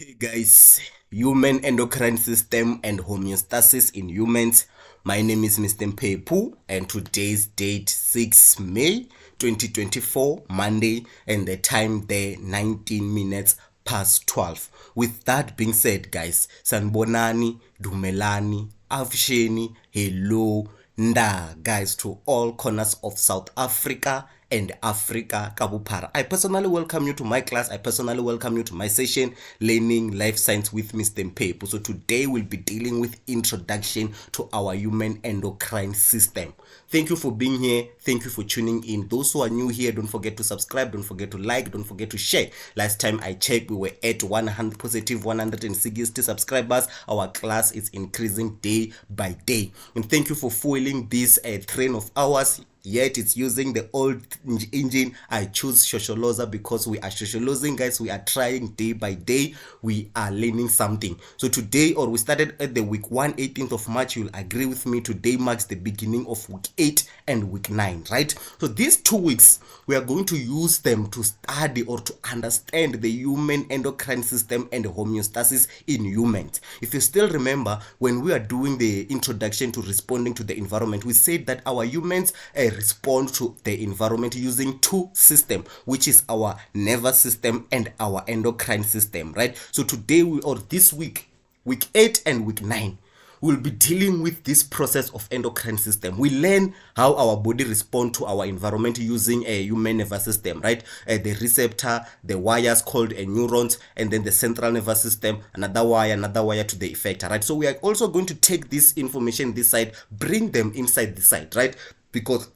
Hey guys, human endocrine system and homeostasis in humans. My name is Mr. Mpepu and today's date 6 May 2024, Monday, and the time there 19 minutes past 12. With that being said, guys, sanbonani, dumelani, avsheni, hello, nda, guys, to all corners of South Africa and Africa Kabupara. I personally welcome you to my class. I personally welcome you to my session, Learning Life Science with Mr. Mpepu. So today we'll be dealing with introduction to our human endocrine system. Thank you for being here. Thank you for tuning in. Those who are new here, don't forget to subscribe. Don't forget to like. Don't forget to share. Last time I checked, we were at 160 subscribers. Our class is increasing day by day. And thank you for following this train of ours. Yet it's using the old engine. I choose Shosholoza because we are Shosholozing, guys. We are trying day by day. We are learning something. So today, or we started at the week 1, 18th of March. You'll agree with me. Today marks the beginning of week 8 and week 9, right? So these 2 weeks, we are going to use them to study or to understand the human endocrine system and homeostasis in humans. If you still remember, when we are doing the introduction to responding to the environment, we said that our humans respond to the environment using two systems, which is our nervous system and our endocrine system, right? So today or this week 8 and week 9, we'll be dealing with this process of endocrine system. We learn how our body responds to our environment using a human nervous system, right? The receptor, the wires called neurons, and then the central nervous system, another wire to the effector, right? So we are also going to take this information this side, bring them inside this side, right? Because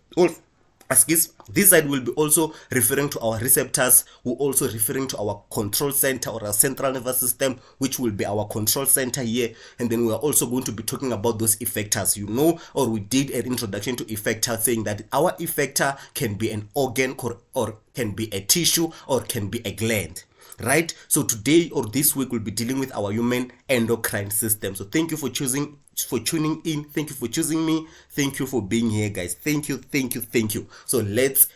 this side will be also referring to our receptors, who also referring to our control center or our central nervous system, which will be our control center here. And then we are also going to be talking about those effectors, or we did an introduction to effector, saying that our effector can be an organ or can be a tissue or can be a gland, right? So today or this week we'll be dealing with our human endocrine system. So thank you for tuning in. Thank you for choosing me. Thank you for being here, guys. Thank you. So let's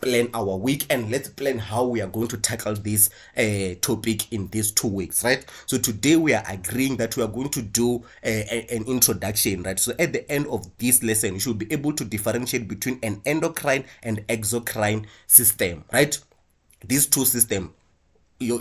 plan our week and let's plan how we are going to tackle this topic in these 2 weeks, right? So today we are agreeing that we are going to do an introduction, right? So at the end of this lesson, you should be able to differentiate between an endocrine and exocrine system, right? These two systems,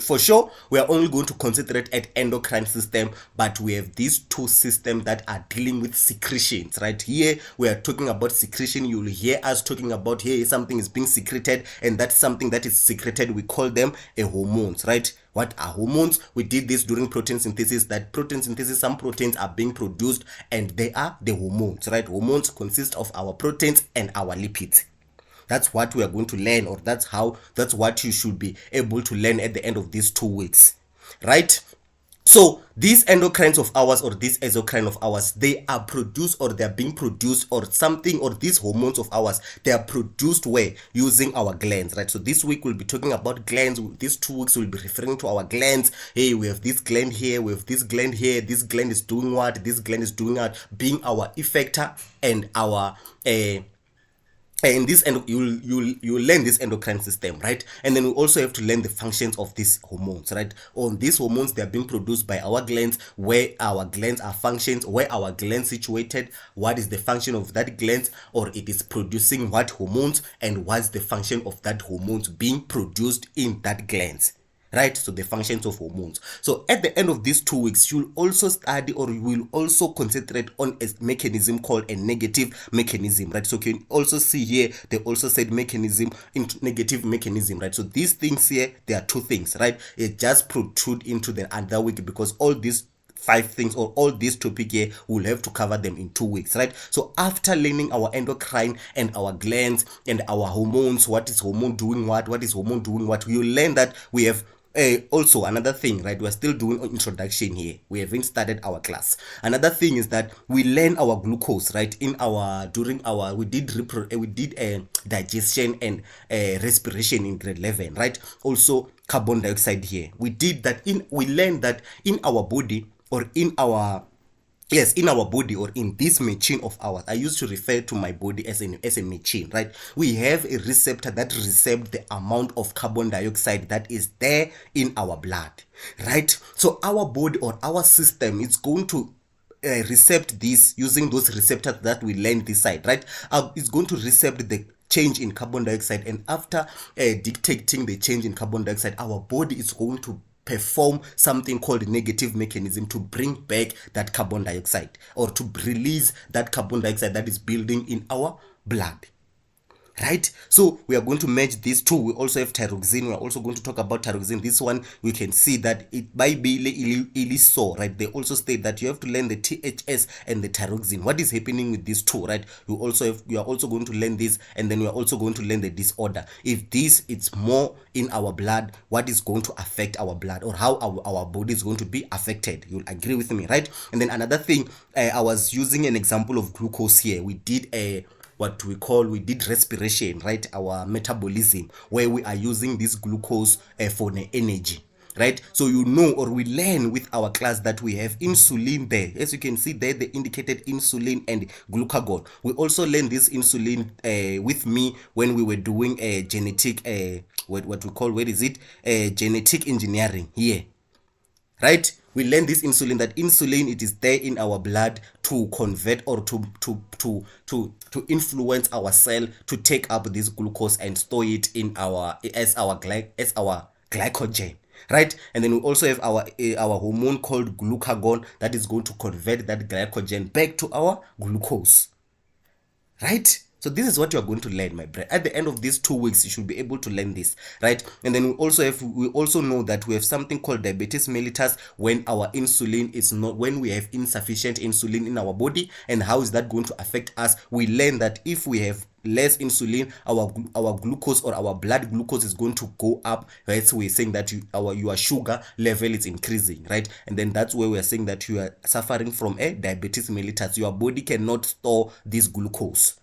for sure, we are only going to concentrate at endocrine system, but we have these two systems that are dealing with secretions, right? Here we are talking about secretion. You'll hear us talking about here something is being secreted, and that's something that is secreted, we call them hormones, right? What are hormones? We did this during protein synthesis, that protein synthesis, some proteins are being produced and they are the hormones, right? Hormones consist of our proteins and our lipids. That's what we are going to learn, or that's what you should be able to learn at the end of these 2 weeks, right? So these endocrines of ours or these exocrine of ours, they are produced or they are being produced or something, or these hormones of ours, they are produced where? Using our glands, right? So this week we'll be talking about glands. These 2 weeks we'll be referring to our glands. Hey, we have this gland here, we have this gland here. This gland is doing what? This gland is doing what? Being our effector and our and this you'll learn this endocrine system, right? And then we also have to learn the functions of these hormones, right? On these hormones, they are being produced by our glands, where our glands are functions, where our glands situated, what is the function of that gland, or it is producing what hormones, and what's the function of that hormones being produced in that glands, right? So the functions of hormones. So at the end of these 2 weeks, you'll also study, or you will also concentrate on a mechanism called a negative mechanism, right? So you can also see here, they also said mechanism into negative mechanism, right? So these things here, there are 2 things, right? It just protrude into the other week, because all these 5 things or all this topic here, we'll have to cover them in 2 weeks, right? So after learning our endocrine and our glands and our hormones, what is hormone doing what is hormone doing what, we'll learn that we have also another thing, right? We're still doing an introduction here. We haven't started our class. Another thing is that we learn our glucose, right? We did digestion and respiration in grade 11, right? Also carbon dioxide here. We learned that in our body, or in our Yes, in our body or in this machine of ours, I used to refer to my body as a machine, right? We have a receptor that recepts the amount of carbon dioxide that is there in our blood, right? So our body or our system is going to recept this using those receptors that we learned this side, right? It's going to recept the change in carbon dioxide, and after detecting the change in carbon dioxide, our body is going to perform something called negative mechanism to bring back that carbon dioxide or to release that carbon dioxide that is building in our blood, right? So we are going to merge these two. We also have thyroxine. We are also going to talk about thyroxine. This one we can see that it by Bailey so, right? They also state that you have to learn the THS and the thyroxine. What is happening with these two, right? You are also going to learn this, and then we are also going to learn the disorder. If this it's more in our blood, what is going to affect our blood or how our body is going to be affected. You'll agree with me, right? And then another thing, I was using an example of glucose here. We did respiration, right? Our metabolism, where we are using this glucose for the energy, right? So you know, or we learn with our class that we have insulin there. As you can see there, they indicated insulin and glucagon. We also learned this insulin with me when we were doing a genetic genetic engineering here, right? We learn this insulin, that insulin, it is there in our blood to convert or to influence our cell to take up this glucose and store it in our as our glycogen, right? And then we also have our hormone called glucagon that is going to convert that glycogen back to our glucose, right? So this is what you are going to learn, my friend. At the end of these 2 weeks, you should be able to learn this, right? And then we also know that we have something called diabetes mellitus when our insulin is not, when we have insufficient insulin in our body, and how is that going to affect us? We learn that if we have less insulin, our glucose or our blood glucose is going to go up, right? So we're saying that your sugar level is increasing, right? And then that's where we're saying that you are suffering from a diabetes mellitus. Your body cannot store this glucose.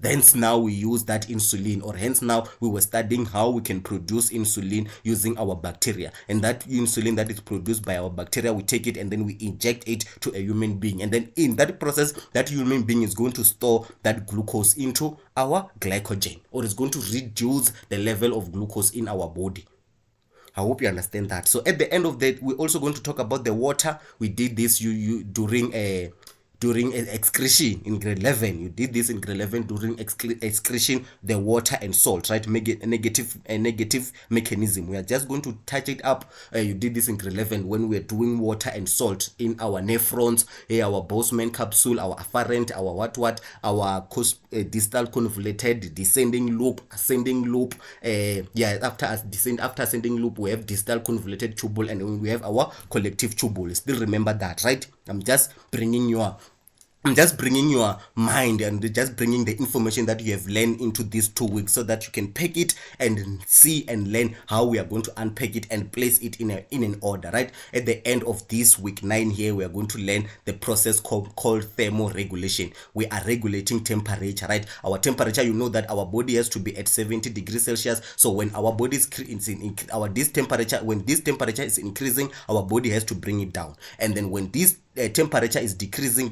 Hence now we use that insulin, or hence now we were studying how we can produce insulin using our bacteria. And that insulin that is produced by our bacteria, we take it and then we inject it to a human being. And then in that process, that human being is going to store that glucose into our glycogen, or is going to reduce the level of glucose in our body. I hope you understand that. So at the end of that, we're also going to talk about the water. We did this during excretion in grade 11. You did this in grade 11 during excretion, the water and salt, right? Make it a negative mechanism. We are just going to touch it up. You did this in grade 11 when we are doing water and salt in our nephrons, our Bosman capsule, our afferent, our our distal convoluted descending loop, ascending loop. After ascending loop, we have distal convoluted tubule, and then we have our collective tubule. Still remember that, right? I'm just bringing your mind and just bringing the information that you have learned into these 2 weeks, so that you can pack it and see and learn how we are going to unpack it and place it in an order, right? At the end of this week 9 here, we are going to learn the process called thermoregulation. We are regulating temperature, right? Our temperature, you know that our body has to be at 70 degrees Celsius. So when our body is this temperature is increasing, our body has to bring it down. And then when this temperature is decreasing,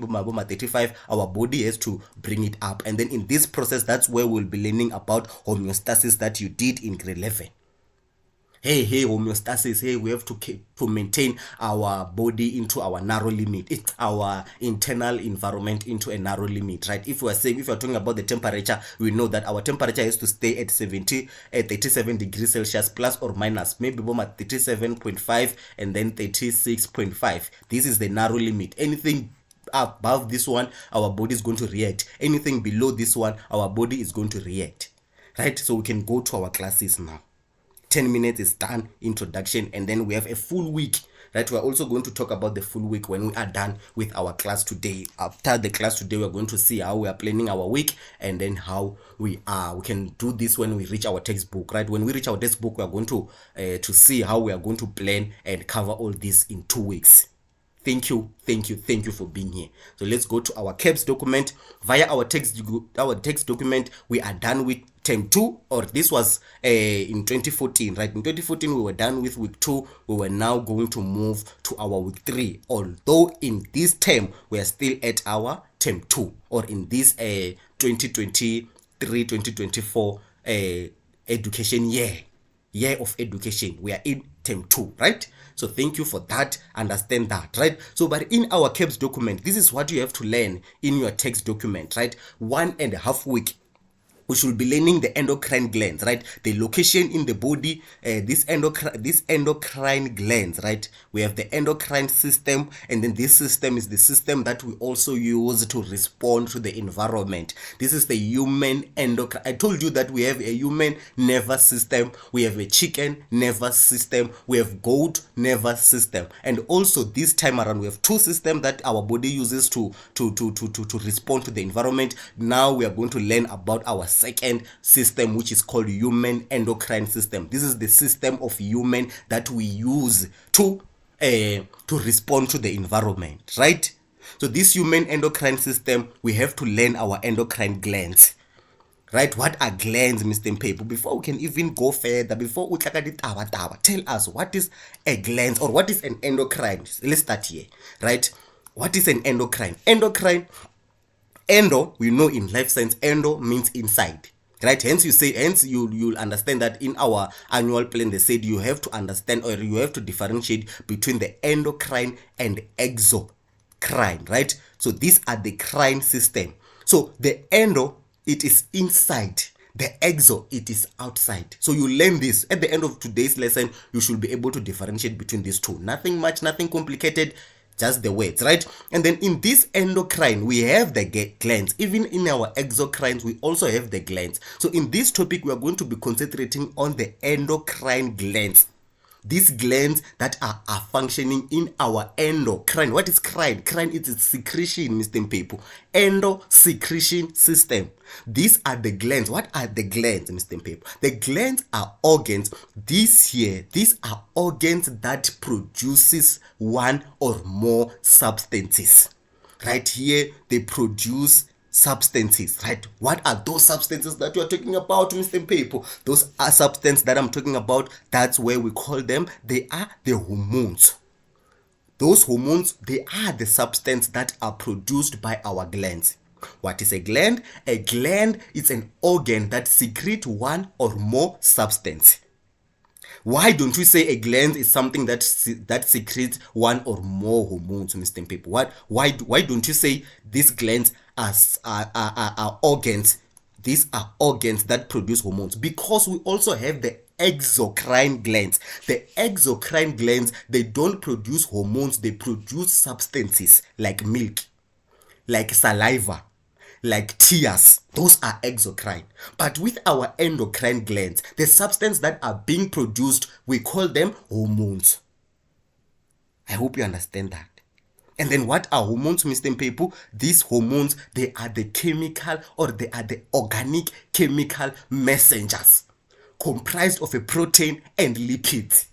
35, our body has to bring it up. And then in this process, that's where we'll be learning about homeostasis that you did in grade 11. Hey, homeostasis. Hey, we have to maintain our body into our narrow limit. It's our internal environment into a narrow limit, right? If you're talking about the temperature, we know that our temperature has to stay at 37 degrees Celsius plus or minus, maybe 37.5 and then 36.5. This is the narrow limit. Anything above this one, our body is going to react. Anything below this one, our body is going to react, right? So we can go to our classes now. 10 minutes is done, introduction, and then we have a full week, right? We're also going to talk about the full week when we are done with our class today. After the class today, we're going to see how we are planning our week, and then how we can do this when we reach our textbook, right? When we reach our textbook, we are going to see how we are going to plan and cover all this in 2 weeks. Thank you for being here. So let's go to our CAPS document. Via our text document, we are done with term 2, or this was in 2014, right? In 2014 we were done with week 2. We were now going to move to our week 3, although in this term we are still at our term 2, or in this 2023-2024 education year of education, we are in term 2, right? So thank you for that, understand that, right? So but in our CAPS document, this is what you have to learn in your text document, right? 1.5 week we should be learning the endocrine glands, right? The location in the body, this endocrine glands, right? We have the endocrine system, and then this system is the system that we also use to respond to the environment. This is the human endocrine. I told you that we have a human nervous system, we have a chicken nervous system, we have goat nervous system, and also this time around we have two systems that our body uses to respond to the environment. Now we are going to learn about our second system, which is called human endocrine system. This is the system of human that we use to respond to the environment, right? So this human endocrine system, we have to learn our endocrine glands, right? What are glands, Mr. Mpepu? Before we can even go further, before we tell us what is a gland or what is an endocrine. Let's start here, right? What is an endocrine? Endo, we know in life science, endo means inside, right? Hence you'll understand that in our annual plan they said you have to understand, or you have to differentiate between the endocrine and exocrine, right? So these are the crine system. So the endo, it is inside. The exo, it is outside. So you learn this at the end of today's lesson. You should be able to differentiate between these two. Nothing much, nothing complicated, just the words, right? And then in this endocrine, we have the glands. Even in our exocrines, we also have the glands. So in this topic, we are going to be concentrating on the endocrine glands. These glands that are functioning in our endocrine. What is crine? Crine is a secretion, Mr. Mpepu. Endo secretion system. These are the glands. What are the glands, Mr. Mpepu? The glands are organs. These are organs that produces one or more substances. Right here, they produce substances, right? What are those substances that you are talking about, Mr. Mpepu? Those are substances that I'm talking about. That's where we call them. They are the hormones. Those hormones, they are the substance that are produced by our glands. What is a gland? A gland is an organ that secretes one or more substance. Why don't we say a gland is something that secretes one or more hormones, Mr. Mpepu? Why don't you say these glands are organs? These are organs that produce hormones, because we also have the exocrine glands. The exocrine glands, they don't produce hormones, they produce substances like milk, like saliva, like tears. Those are exocrine. But with our endocrine glands, the substance that are being produced, we call them hormones. I hope you understand that. And then what are hormones, Mr. Mpepu? These hormones, they are the chemical, or they are the organic chemical messengers comprised of a protein and lipids.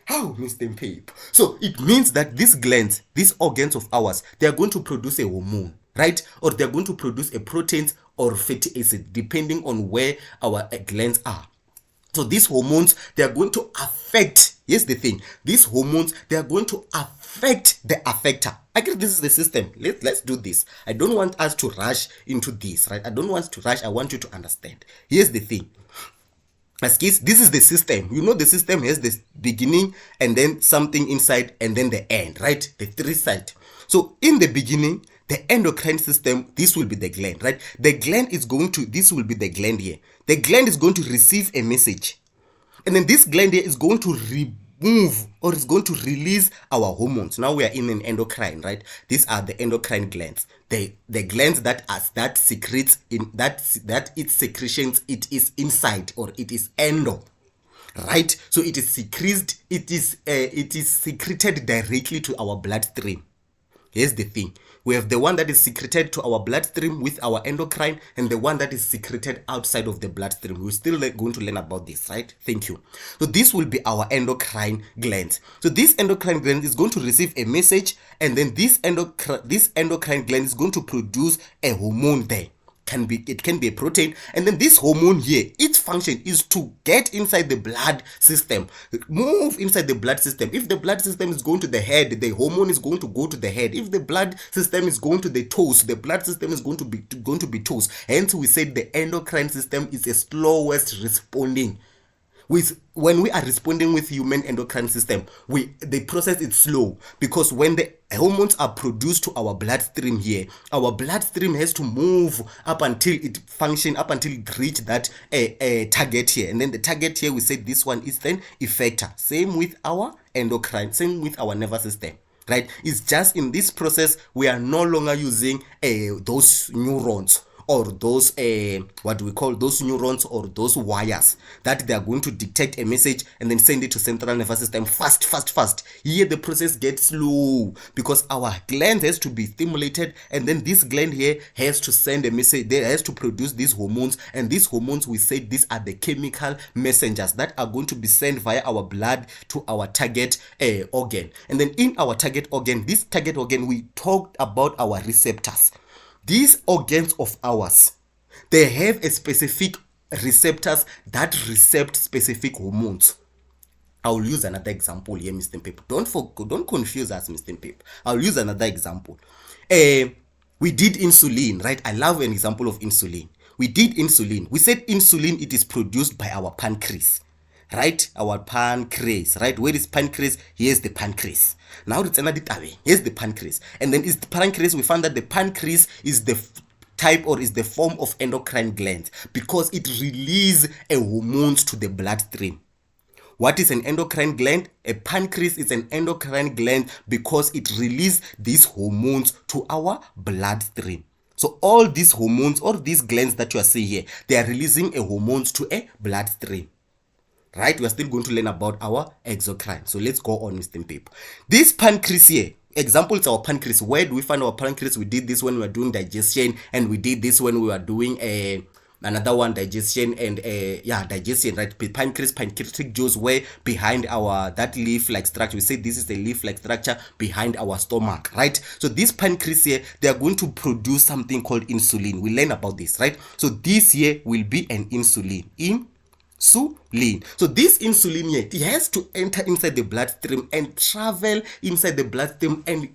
How, Mr. Mpepu? So it means that these glands, these organs of ours, they are going to produce a hormone, right? Or they're going to produce a protein or fatty acid, depending on where our glands are. So these hormones, they are going to affect, here's the thing, these hormones, they are going to affect the affector. I guess this is the system. Let's do this. I don't want us to rush into this, right? I don't want to rush. I want you to understand. Here's the thing. As kids, this is the system. You know, the system has this beginning and then something inside and then the end, right? The three sides. So in the beginning, the endocrine system, this will be the gland, right? The gland is going to, this will be the gland here. The gland is going to receive a message. And then this gland here is going to remove, or is going to release our hormones. Now we are in an endocrine, right? These are the endocrine glands. The glands that secretes in that its secretions, it is inside, or it is endo. Right? So it is secreted, it is secreted directly to our bloodstream. Here's the thing. We have the one that is secreted to our bloodstream with our endocrine, and the one that is secreted outside of the bloodstream. We're still going to learn about this, right? Thank you. So this will be our endocrine glands. So this endocrine gland is going to receive a message, and then this endocrine gland is going to produce a hormone there. it can be a protein. And then this hormone here, its function is to get inside the blood system, move inside the blood system. If the blood system is going to the head, the hormone is going to go to the head. If the blood system is going to the toes, the blood system is going to be toes. Hence we said the endocrine system is the slowest responding. When we are responding with human endocrine system, the process is slow, because when the hormones are produced to our bloodstream here, our bloodstream has to move up until it reach that target here. And then the target here, we say this one is then effector. Same with our endocrine, same with our nervous system. Right? It's just in this process we are no longer using those neurons, or those what we call those neurons, or those wires that they are going to detect a message and then send it to central nervous system fast. Here the process gets slow, because our gland has to be stimulated, and then this gland here has to send a message. They has to produce these hormones, and these hormones, we say these are the chemical messengers that are going to be sent via our blood to our target organ. And then in our target organ, we talked about our receptors. These organs of ours, they have a specific receptors that recept specific hormones. I will use another example here, Mr. Pep. Don't confuse us, Mr. Pep. I'll use another example. We did insulin, right? I love an example of insulin. We did insulin. We said insulin, it is produced by our pancreas. Right? Our pancreas, right? Where is pancreas? Here's the pancreas. Now it's another way. Here's the pancreas. And then is the pancreas, we found that the pancreas is the type, or is the form of endocrine gland, because it releases hormones to the bloodstream. What is an endocrine gland? A pancreas is an endocrine gland because it releases these hormones to our bloodstream. So all these hormones, or these glands that you are seeing here, they are releasing hormones to a bloodstream. Right? We are still going to learn about our exocrine. So let's go on, Mr. Pep. This pancreas here, example is our pancreas. Where do we find our pancreas? We did this when we were doing digestion, and we did this when we were doing another one, digestion, and digestion, right? Pancreas, pancreatic juice, where behind our that leaf-like structure, we say this is the leaf-like structure behind our stomach, right? So this pancreas here, they are going to produce something called insulin. We learn about this, right? So this here will be an insulin. Insulin. So this insulin here, it has to enter inside the bloodstream and travel inside the bloodstream and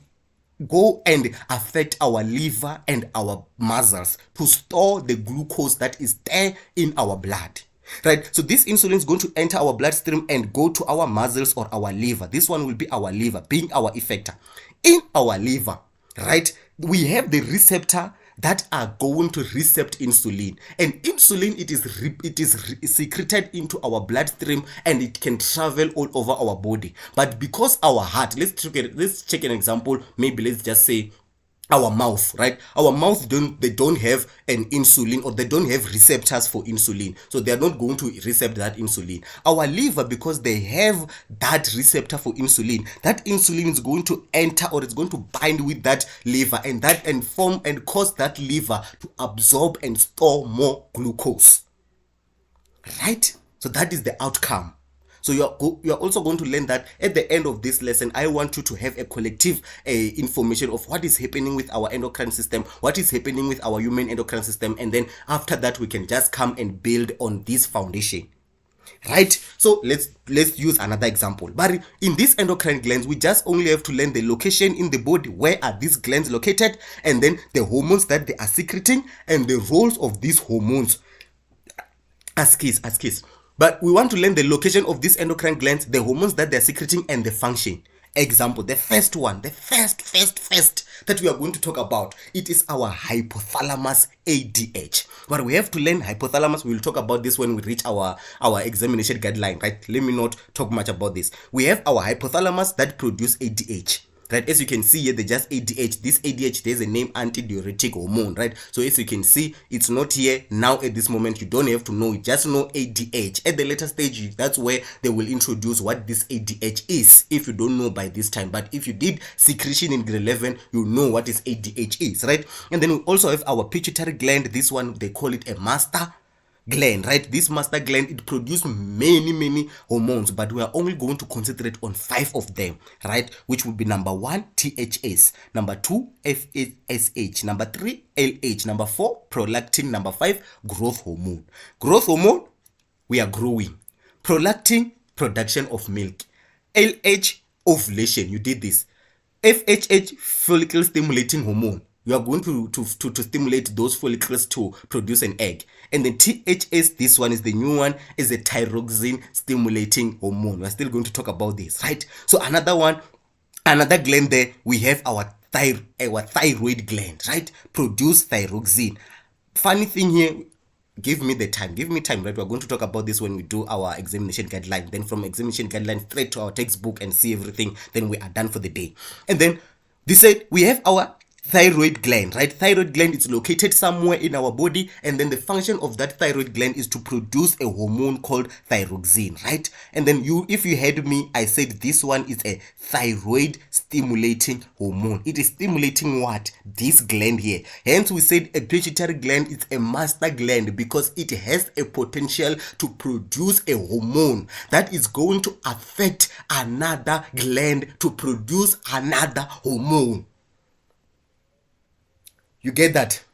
go and affect our liver and our muscles to store the glucose that is there in our blood. Right? So this insulin is going to enter our bloodstream and go to our muscles or our liver. This one will be our liver, being our effector. In our liver, right, we have the receptor that are going to recept insulin, and insulin, it is secreted into our bloodstream, and it can travel all over our body. But because our heart, let's check an example. Maybe let's just say our mouth, right? Our mouth don't have an insulin, or they don't have receptors for insulin, so they are not going to recept that insulin. Our liver, because they have that receptor for insulin, that insulin is going to enter, or it's going to bind with that liver, and form and cause that liver to absorb and store more glucose, right? So that is the outcome. So you are also going to learn that at the end of this lesson, I want you to have a collective information of what is happening with our endocrine system, what is happening with our human endocrine system, and then after that we can just come and build on this foundation. Right? So let's use another example. But in these endocrine glands, we just only have to learn the location in the body, where are these glands located, and then the hormones that they are secreting, and the roles of these hormones as keys. But we want to learn the location of these endocrine glands, the hormones that they're secreting, and the function. Example, the first one, the first that we are going to talk about, it is our hypothalamus ADH. But we have to learn hypothalamus. We will talk about this when we reach our examination guideline, right? Let me not talk much about this. We have our hypothalamus that produce ADH. Right, as you can see here, they just ADH. This ADH, there's a name, antidiuretic hormone, right? So as you can see, it's not here now at this moment. You don't have to know it, just know ADH. At the later stage, that's where they will introduce what this ADH is, if you don't know by this time. But if you did secretion in grade 11, you know what is ADH is, right? And then we also have our pituitary gland. This one, they call it a master gland, right? This master gland, it produces many hormones, but we are only going to concentrate on 5 of them, right? Which would be number 1, THS, number 2, FSH, number 3, LH, number 4, prolactin, number 5, growth hormone. Growth hormone, we are growing. Prolactin, production of milk. LH, ovulation, you did this. FHH, follicle stimulating hormone. You are going to stimulate those follicles to produce an egg. And then THS, this one is the new one, is a thyroxine stimulating hormone. We're still going to talk about this, right? So another one, another gland there, we have our thyroid gland, right? Produce thyroxine. Funny thing here, give me time, right? We're going to talk about this when we do our examination guideline. Then from examination guideline straight to our textbook and see everything, then we are done for the day. And then they said we have our thyroid gland, right? Thyroid gland is located somewhere in our body, and then the function of that thyroid gland is to produce a hormone called thyroxine, right? And then if you heard me, I said this one is a thyroid stimulating hormone. It is stimulating what? This gland here. Hence we said a pituitary gland is a master gland because it has a potential to produce a hormone that is going to affect another gland to produce another hormone. You get that?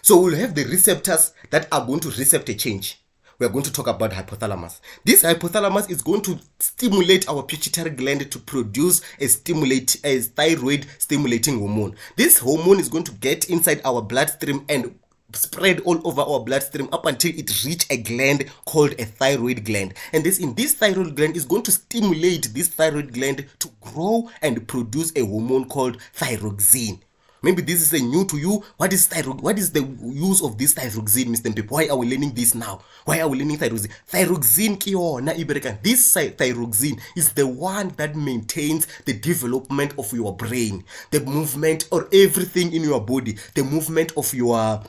So we'll have the receptors that are going to recept a change. We are going to talk about hypothalamus. This hypothalamus is going to stimulate our pituitary gland to produce a thyroid stimulating hormone. This hormone is going to get inside our bloodstream and spread all over our bloodstream up until it reach a gland called a thyroid gland. And in this thyroid gland is going to stimulate this thyroid gland to grow and produce a hormone called thyroxine. Maybe this is a new to you. What is thyroid? What is the use of this thyroxine, Mr. Mpepe? Why are we learning this now? Why are we learning thyroxine? Thyroxine kiona ibereka. This thyroxine is the one that maintains the development of your brain, the movement or everything in your body, the movement of your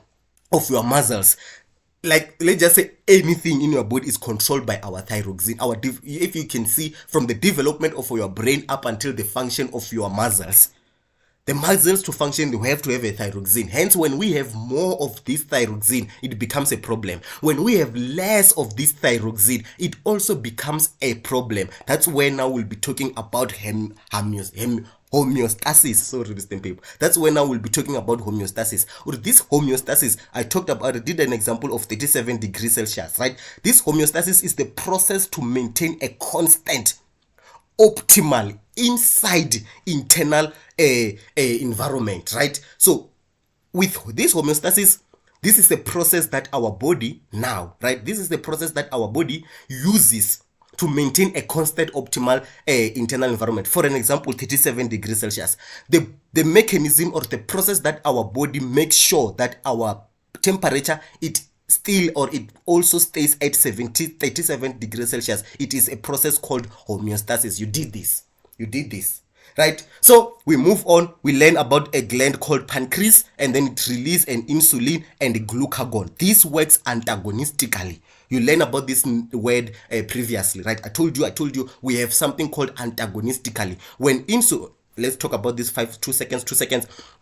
muscles. Like, let's just say anything in your body is controlled by our thyroxine. If you can see from the development of your brain up until the function of your muscles. The muscles to function, they have to have a thyroxine. Hence, when we have more of this thyroxine, it becomes a problem. When we have less of this thyroxine, it also becomes a problem. That's where now we'll be talking about homeostasis. Sorry, Mr. Paper. That's when now we'll be talking about homeostasis. Or this homeostasis, I did an example of 37 degrees Celsius, right? This homeostasis is the process to maintain a constant, optimal inside internal environment, right? So with this homeostasis, this is the process that our body now, right? This is the process that our body uses to maintain a constant optimal internal environment. For an example, 37 degrees Celsius. The mechanism or the process that our body makes sure that our temperature, it also stays at 37 degrees Celsius. It is a process called homeostasis. You did this, right? So we move on. We learn about a gland called pancreas, and then it releases an insulin and a glucagon. This works antagonistically. You learn about this word previously, right? I told you we have something called antagonistically. When let's talk about this 2 seconds.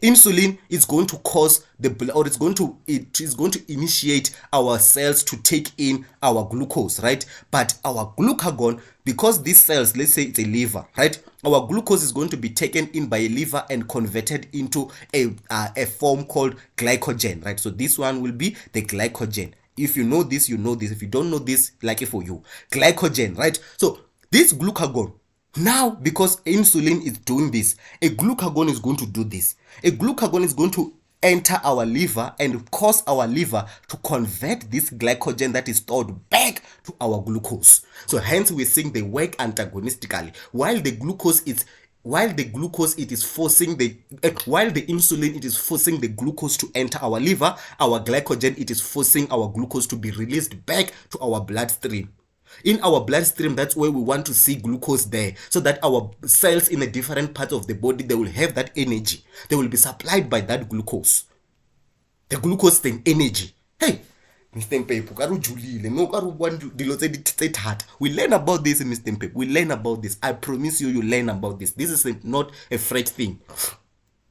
Insulin is going to cause it is going to initiate our cells to take in our glucose, right? But our glucagon, because these cells, let's say it's a liver, right? Our glucose is going to be taken in by a liver and converted into a form called glycogen, right? So this one will be the glycogen. If you know this, you know this. If you don't know this, lucky for you. Glycogen, right? So this glucagon, now, because insulin is doing this, a glucagon is going to do this. A glucagon is going to enter our liver and cause our liver to convert this glycogen that is stored back to our glucose. So hence we're saying they work antagonistically. While the insulin, it is forcing the glucose to enter our liver, our glycogen, it is forcing our glucose to be released back to our bloodstream. In our bloodstream, that's where we want to see glucose there, so that our cells in the different parts of the body, they will have that energy. They will be supplied by that glucose. The glucose thing, energy. Hey, Mr. Mpepe, we learn about this, Mr. Mpepe. We learn about this. I promise you, you learn about this. This is not a fresh thing,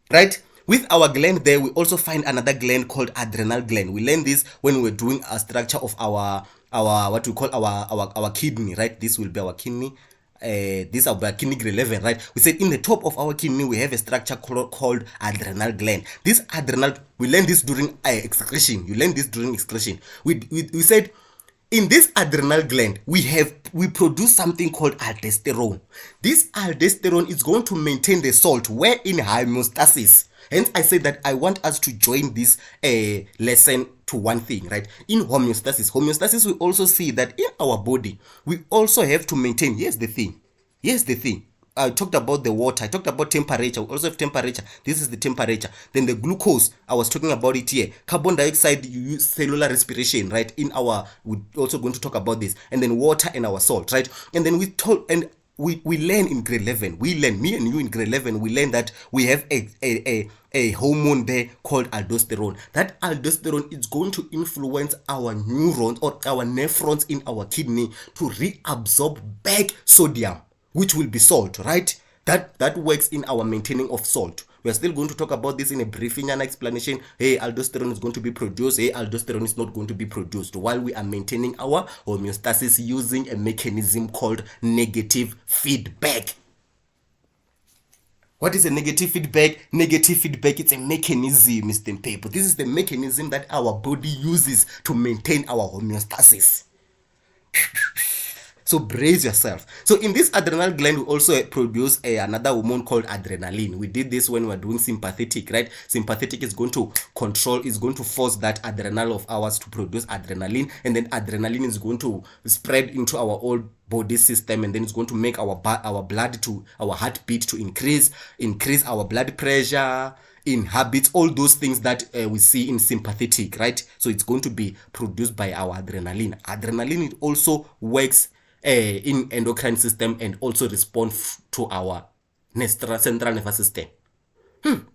right? With our gland there, we also find another gland called adrenal gland. We learned this when we were doing a structure of our what we call our kidney, right? This will be our kidney. This is our kidney grade 11, right? We said in the top of our kidney we have a structure called adrenal gland. This adrenal, we learned this during excretion. You learn this during excretion. We said in this adrenal gland we produce something called aldosterone. This aldosterone is going to maintain the salt. We're in homeostasis. Hence I said that I want us to join this lesson to one thing, right? In homeostasis we also see that in our body we also have to maintain. Here's the thing. I talked about the water. I talked about temperature. We also have temperature. This is the temperature. Then the glucose, I was talking about it here. Carbon dioxide, you use cellular respiration, right? We're also going to talk about this. And then water and our salt, right? And then we learn in grade 11. Me and you in grade 11, we learn that we have a hormone there called aldosterone. That aldosterone is going to influence our neurons or our nephrons in our kidney to reabsorb back sodium, which will be salt, right? That works in our maintaining of salt. We are still going to talk about this in a briefing and explanation. Hey, aldosterone is going to be produced. Hey, aldosterone is not going to be produced while we are maintaining our homeostasis using a mechanism called negative feedback. What is a negative feedback? Negative feedback, it's a mechanism, Mr. Paper. This is the mechanism that our body uses to maintain our homeostasis. So brace yourself. So in this adrenal gland, we also produce another hormone called adrenaline. We did this when we were doing sympathetic, right? Sympathetic is going to force that adrenal of ours to produce adrenaline, and then adrenaline is going to spread into our whole body system, and then it's going to make our heartbeat to increase our blood pressure, inhibits all those things that we see in sympathetic, right? So it's going to be produced by our adrenaline. Adrenaline, it also works in endocrine system and also respond to our central nervous system. And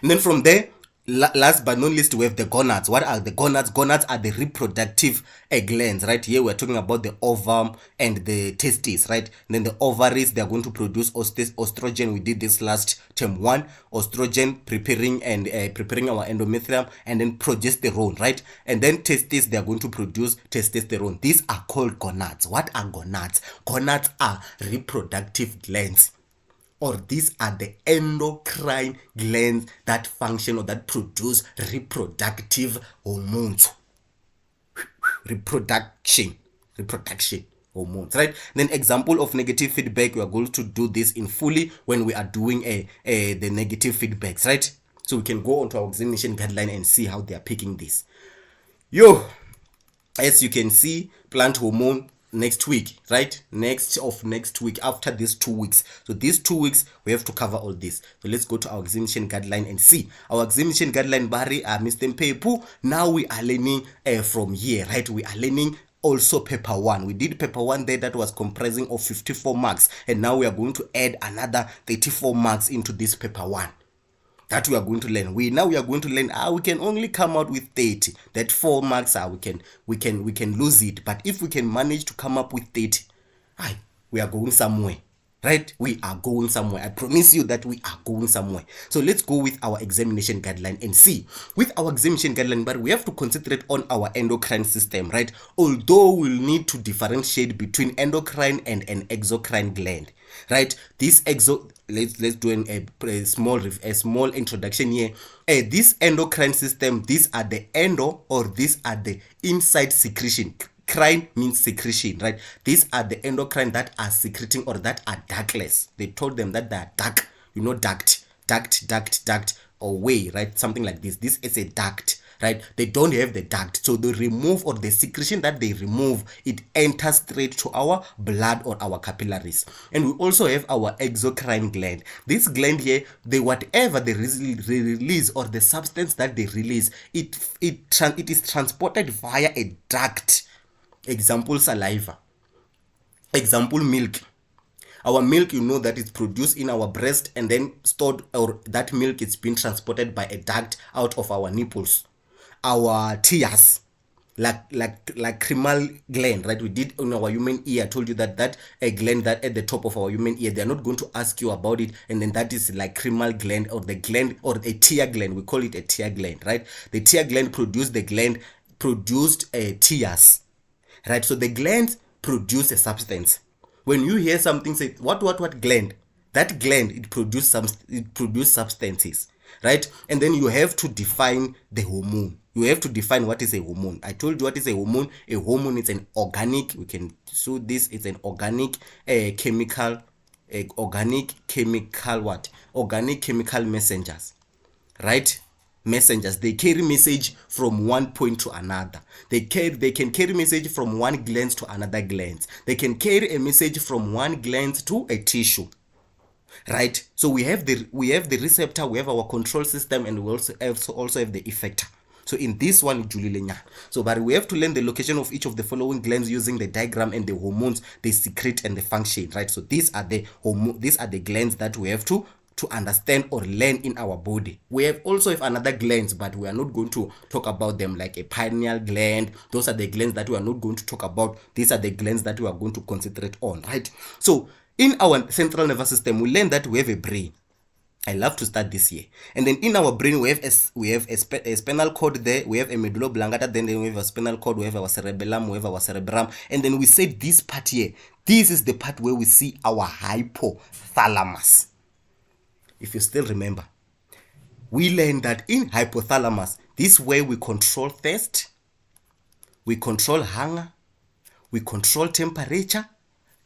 then from there, last but not least, we have the gonads. What are the gonads? Gonads are the reproductive glands, right? Here we're talking about the ovum and the testes, right? And then the ovaries, they're going to produce estrogen. We did this last term 1. Estrogen preparing our endometrium, and then progesterone, right? And then testes, they're going to produce testosterone. These are called gonads. What are gonads? Gonads are reproductive glands, or these are the endocrine glands that function or that produce reproductive hormones. Reproduction hormones, right? Then example of negative feedback, we are going to do this in fully when we are doing the negative feedbacks, right? So we can go onto our examination guideline and see how they are picking this. As you can see, plant hormone next week, right? Next week, after these 2 weeks. So these 2 weeks we have to cover all this. So let's go to our examination guideline and see our examination guideline. Barry, Mr. Mpepu. Now we are learning from here, right? We are learning also paper 1. We did paper 1 there, that was comprising of 54 marks, and now we are going to add another 34 marks into this paper 1 that we are going to learn. We are going to learn we can only come out with 30. That 4 marks we can lose it. But if we can manage to come up with 30, we are going somewhere, right? We are going somewhere. I promise you that we are going somewhere. So let's go with our examination guideline and see. With our examination guideline, but we have to concentrate on our endocrine system, right? Although we'll need to differentiate between endocrine and an exocrine gland, right? This let's do a small introduction here. This endocrine system, these are the these are the inside secretion. Crine means secretion, right? These are the endocrine that are secreting or that are ductless. They told them that they are duct, duct or way, right? Something like this. This is a duct, right? They don't have the duct, so they remove, or the secretion that they remove, it enters straight to our blood or our capillaries. And we also have our exocrine gland. This gland here, whatever they release, or the substance that they release, it is transported via a duct. Example, saliva. Example, milk. Our milk, you know that it's produced in our breast and then stored, or that milk is being transported by a duct out of our nipples. Our tears, lacrimal gland, right? We did on our human ear. I told you that a gland that at the top of our human ear, they're not going to ask you about it, and then that is lacrimal gland, or the gland, or a tear gland. We call it a tear gland, right? The tear gland produced tears, right? So the glands produce a substance. When you hear something say what gland, that gland, it produces substances, right? And then you have to define the hormone. You have to define what is a hormone. I told you what is a hormone. A hormone is an organic, we can so this is an organic chemical messengers, right? Messengers, they carry message from one point to another. They can carry message from one gland to another gland. They can carry a message from one gland to a tissue, right? So we have the receptor, we have our control system, and we also have the effector. So in this one, so but we have to learn the location of each of the following glands using the diagram and the hormones they secrete and the function, right? So these are the glands that we have to understand or learn in our body. We have also have another glands, but we are not going to talk about them, like a pineal gland. Those are the glands that we are not going to talk about. These are the glands that we are going to concentrate on, right? So in our central nervous system, we learn that we have a brain. I love to start this here. And then in our brain, we have a spinal cord there, we have a medulla oblongata, then we have a spinal cord, we have our cerebellum, we have our cerebrum, and then we say this part here, this is the part where we see our hypothalamus. If you still remember, we learned that in hypothalamus, this is where we control thirst, we control hunger, we control temperature,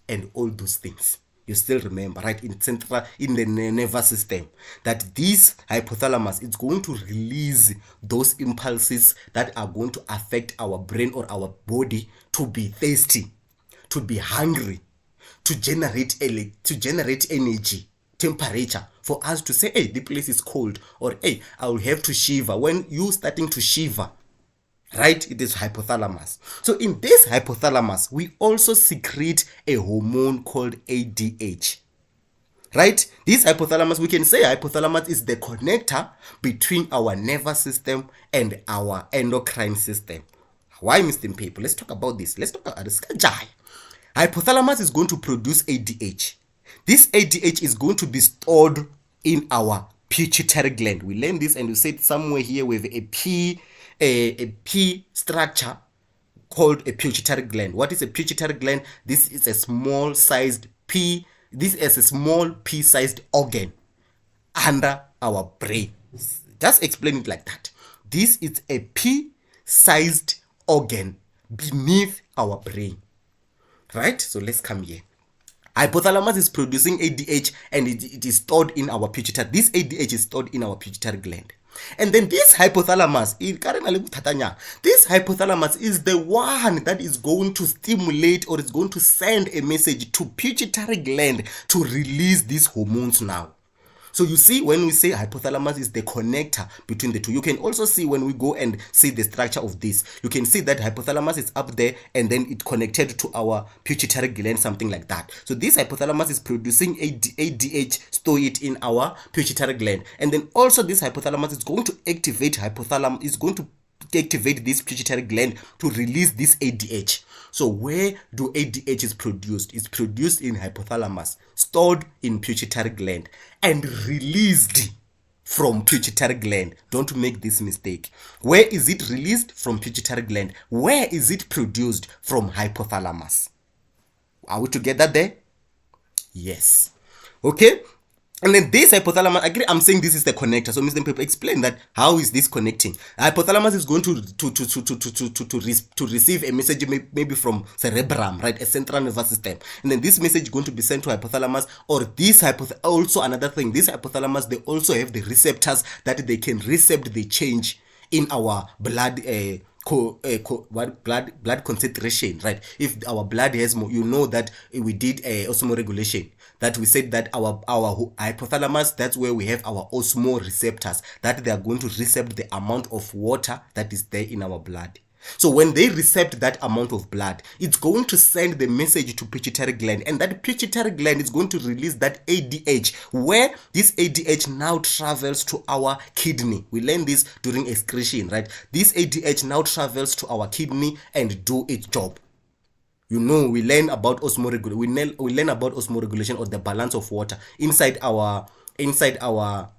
and all those things. You still remember, right? In the nervous system, that this hypothalamus is going to release those impulses that are going to affect our brain or our body to be thirsty, to be hungry, to generate energy, temperature, for us to say, hey, the place is cold, or hey, I will have to shiver. When you starting to shiver, right, it is hypothalamus. So in this hypothalamus, we also secrete a hormone called ADH, right? This hypothalamus, we can say hypothalamus is the connector between our nervous system and our endocrine system. Why, Mr. People? Let's talk about this. Let's talk about this. Hypothalamus is going to produce ADH. This ADH is going to be stored in our pituitary gland. We learned this, and we said somewhere here with a P structure called a pituitary gland. What is a pituitary gland? This is a small sized P. This is a small P-sized organ under our brain. Just explain it like that. This is a P-sized organ beneath our brain, right? So let's come here. Hypothalamus is producing ADH, and it is stored in our pituitary. This ADH is stored in our pituitary gland. And then this hypothalamus is the one that is going to stimulate, or is going to send a message to pituitary gland to release these hormones now. So you see, when we say hypothalamus is the connector between the two, you can also see when we go and see the structure of this, you can see that hypothalamus is up there, and then it connected to our pituitary gland, something like that. So this hypothalamus is producing ADH, store it in our pituitary gland. And then also this hypothalamus is going to activate this pituitary gland to release this ADH. So where do ADH is produced? It's produced in hypothalamus, stored in pituitary gland, and released from pituitary gland. Don't make this mistake. Where is it released? From pituitary gland. Where is it produced? From hypothalamus. Are we together there? Yes. Okay. And then this hypothalamus, again, I'm saying this is the connector. So Mr. People, explain that. How is this connecting? Hypothalamus is going to receive a message maybe from cerebrum, right? A central nervous system. And then this message is going to be sent to hypothalamus, or this also another thing. This hypothalamus, they also have the receptors that they can recept the change in our blood blood concentration, right? If our blood has more, you know that we did osmoregulation, that we said that our hypothalamus, that's where we have our osmoreceptors, that they are going to recept the amount of water that is there in our blood. So when they recept that amount of blood, it's going to send the message to pituitary gland, and that pituitary gland is going to release that ADH, where this ADH now travels to our kidney. We learn this during excretion, right? This ADH now travels to our kidney and do its job. You know, we learn about osmoregulation. We learn about osmoregulation, or the balance of water inside our nephrons.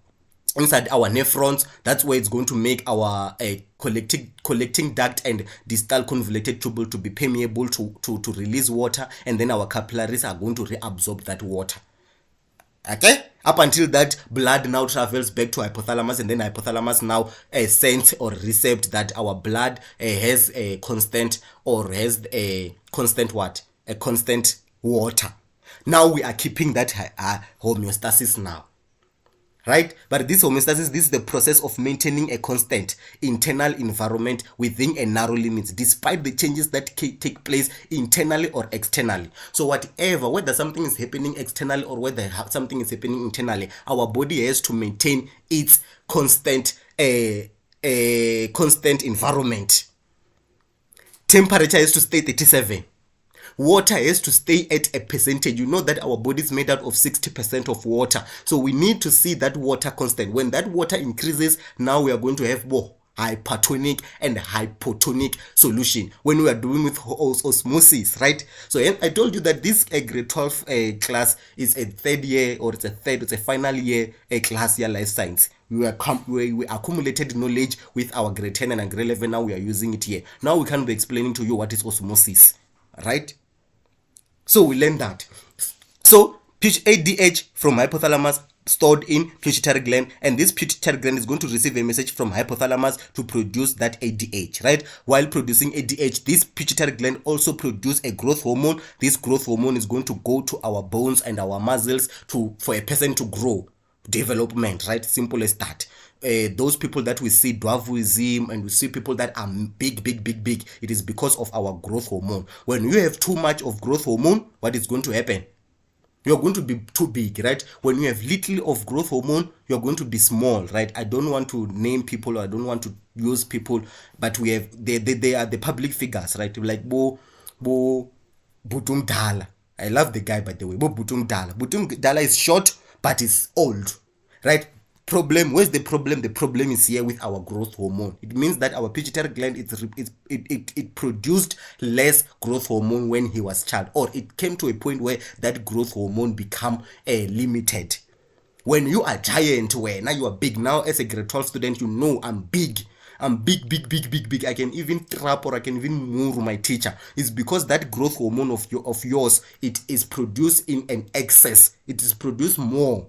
That's where it's going to make our collecting duct and distal convoluted tubule to be permeable to release water, and then our capillaries are going to reabsorb that water. Okay, up until that blood now travels back to hypothalamus, and then hypothalamus now sends or recept that our blood has a constant, or has a constant what? A constant water. Now we are keeping that homeostasis now. Right? But this homeostasis, this is the process of maintaining a constant internal environment within a narrow limits, despite the changes that take place internally or externally. So whatever, whether something is happening externally or whether something is happening internally, our body has to maintain its constant constant environment. Temperature has to stay 37. Water has to stay at a percentage. You know that our body is made out of 60% of water. So we need to see that water constant. When that water increases, now we are going to have more hypertonic and hypotonic solution when we are doing with osmosis, right? So I told you that this grade 12 class is a third year, or it's a final year class year life science. We accumulated knowledge with our grade 10 and grade 11. Now we are using it here. Now we can be explaining to you what is osmosis, right? So we learned that. So ADH from hypothalamus stored in pituitary gland, and this pituitary gland is going to receive a message from hypothalamus to produce that ADH, right? While producing ADH, this pituitary gland also produce a growth hormone. This growth hormone is going to go to our bones and our muscles for a person to grow, development, right? Simple as that. Those people that we see dwarfism, and we see people that are big, it is because of our growth hormone. When you have too much of growth hormone, what is going to happen? You're going to be too big, right? When you have little of growth hormone, you're going to be small, right? I don't want to name people, or I don't want to use people, but we have they are the public figures, right? Like Butum Dala. I love the guy, by the way. Butum Dala. Butum Dala is short, but is old, right? Problem, where's the problem? The problem is here with our growth hormone. It means that our pituitary gland it produced less growth hormone when he was child, or it came to a point where that growth hormone become limited. When you are giant, where now you are big, now as a grade 12 student, you know I'm big. I can even trap, or I can even move my teacher. It's because that growth hormone of yours, it is produced in an excess. It is produced more.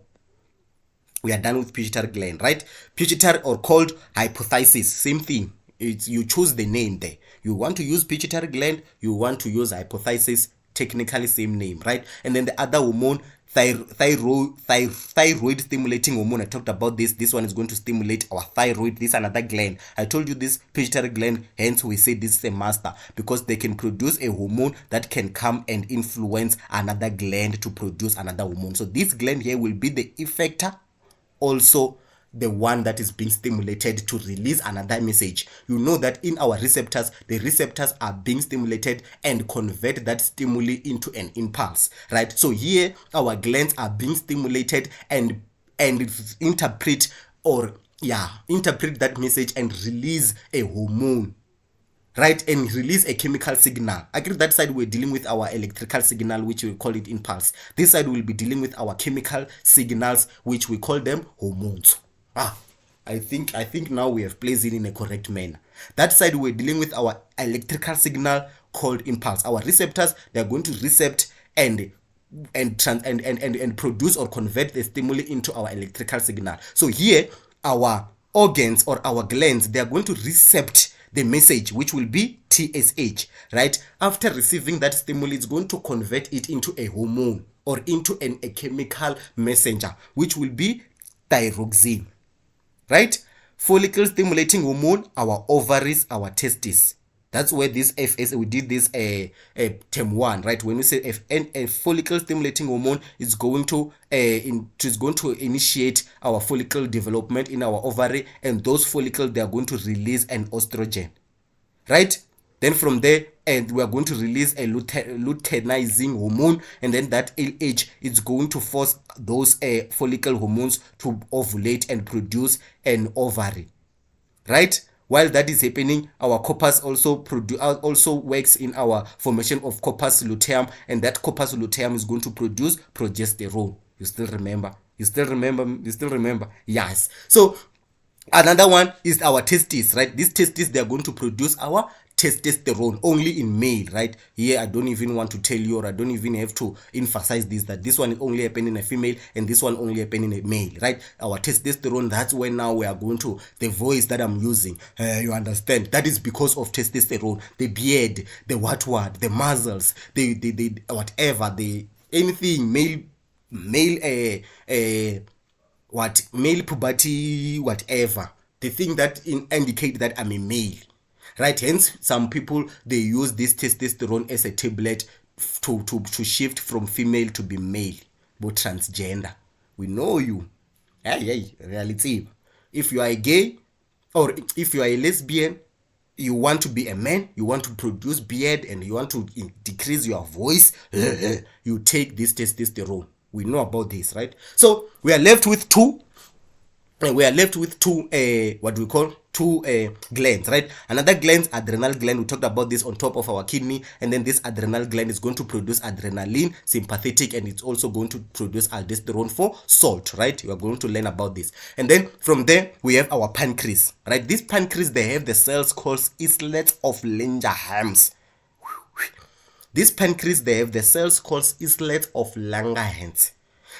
We are done with pituitary gland, right? Pituitary, or called hypophysis, same thing. You choose the name there. You want to use pituitary gland, you want to use hypophysis, technically same name, right? And then the other hormone, thyroid stimulating hormone. I talked about this. This one is going to stimulate our thyroid. This is another gland. I told you this pituitary gland, hence we say this is a master, because they can produce a hormone that can come and influence another gland to produce another hormone. So this gland here will be the effector, also the one that is being stimulated to release another message. You know that in our receptors, the receptors are being stimulated and convert that stimuli into an impulse, right? So here our glands are being stimulated and interpret that message and release a hormone, right? And release a chemical signal. Agree, that side we're dealing with our electrical signal, which we call it impulse. This side will be dealing with our chemical signals, which we call them hormones. I think now we have placed it in a correct manner. That side we're dealing with our electrical signal called impulse. Our receptors, they are going to recept and produce or convert the stimuli into our electrical signal. So here our organs or our glands, they are going to recept the message, which will be TSH, right? After receiving that stimuli, it's going to convert it into a hormone or into a chemical messenger, which will be thyroxine, right? Follicle stimulating hormone, our ovaries, our testes. That's where this FS, we did this term 1, right? When we say a follicle stimulating hormone is going to initiate our follicle development in our ovary, and those follicles, they are going to release an estrogen. right? Then from there, and we are going to release a luteinizing hormone, and then that LH is going to force those follicle hormones to ovulate and produce an ovary, right? While that is happening, our corpus also works in our formation of corpus luteum, and that corpus luteum is going to produce progesterone. You still remember? Yes. So another one is our testes, right? These testes, they are going to produce our testosterone only in male, right? Here I don't even want to tell you, or I don't even have to emphasize this, that this one only happen in a female and this one only happen in a male, right? Our testosterone, that's when now we are going to the voice that I'm using, you understand, that is because of testosterone. The beard, the what, the muscles, the whatever, the anything male male puberty, whatever, the thing that indicate that I'm a male, right? Hence some people, they use this testosterone as a tablet to shift from female to be male, but transgender, we know you. Hey, reality, if you are a gay or if you are a lesbian, you want to be a man, you want to produce beard, and you want to decrease your voice, you take this testosterone. We know about this, right? So we are left with two what we call two glands, right? Another gland, adrenal gland, we talked about this, on top of our kidney, and then this adrenal gland is going to produce adrenaline, sympathetic, and it's also going to produce aldosterone for salt, right? You are going to learn about this. And then from there we have our pancreas, right? This pancreas, they have the cells called islets of Langerhans. This pancreas, they have the cells called islets of Langerhans.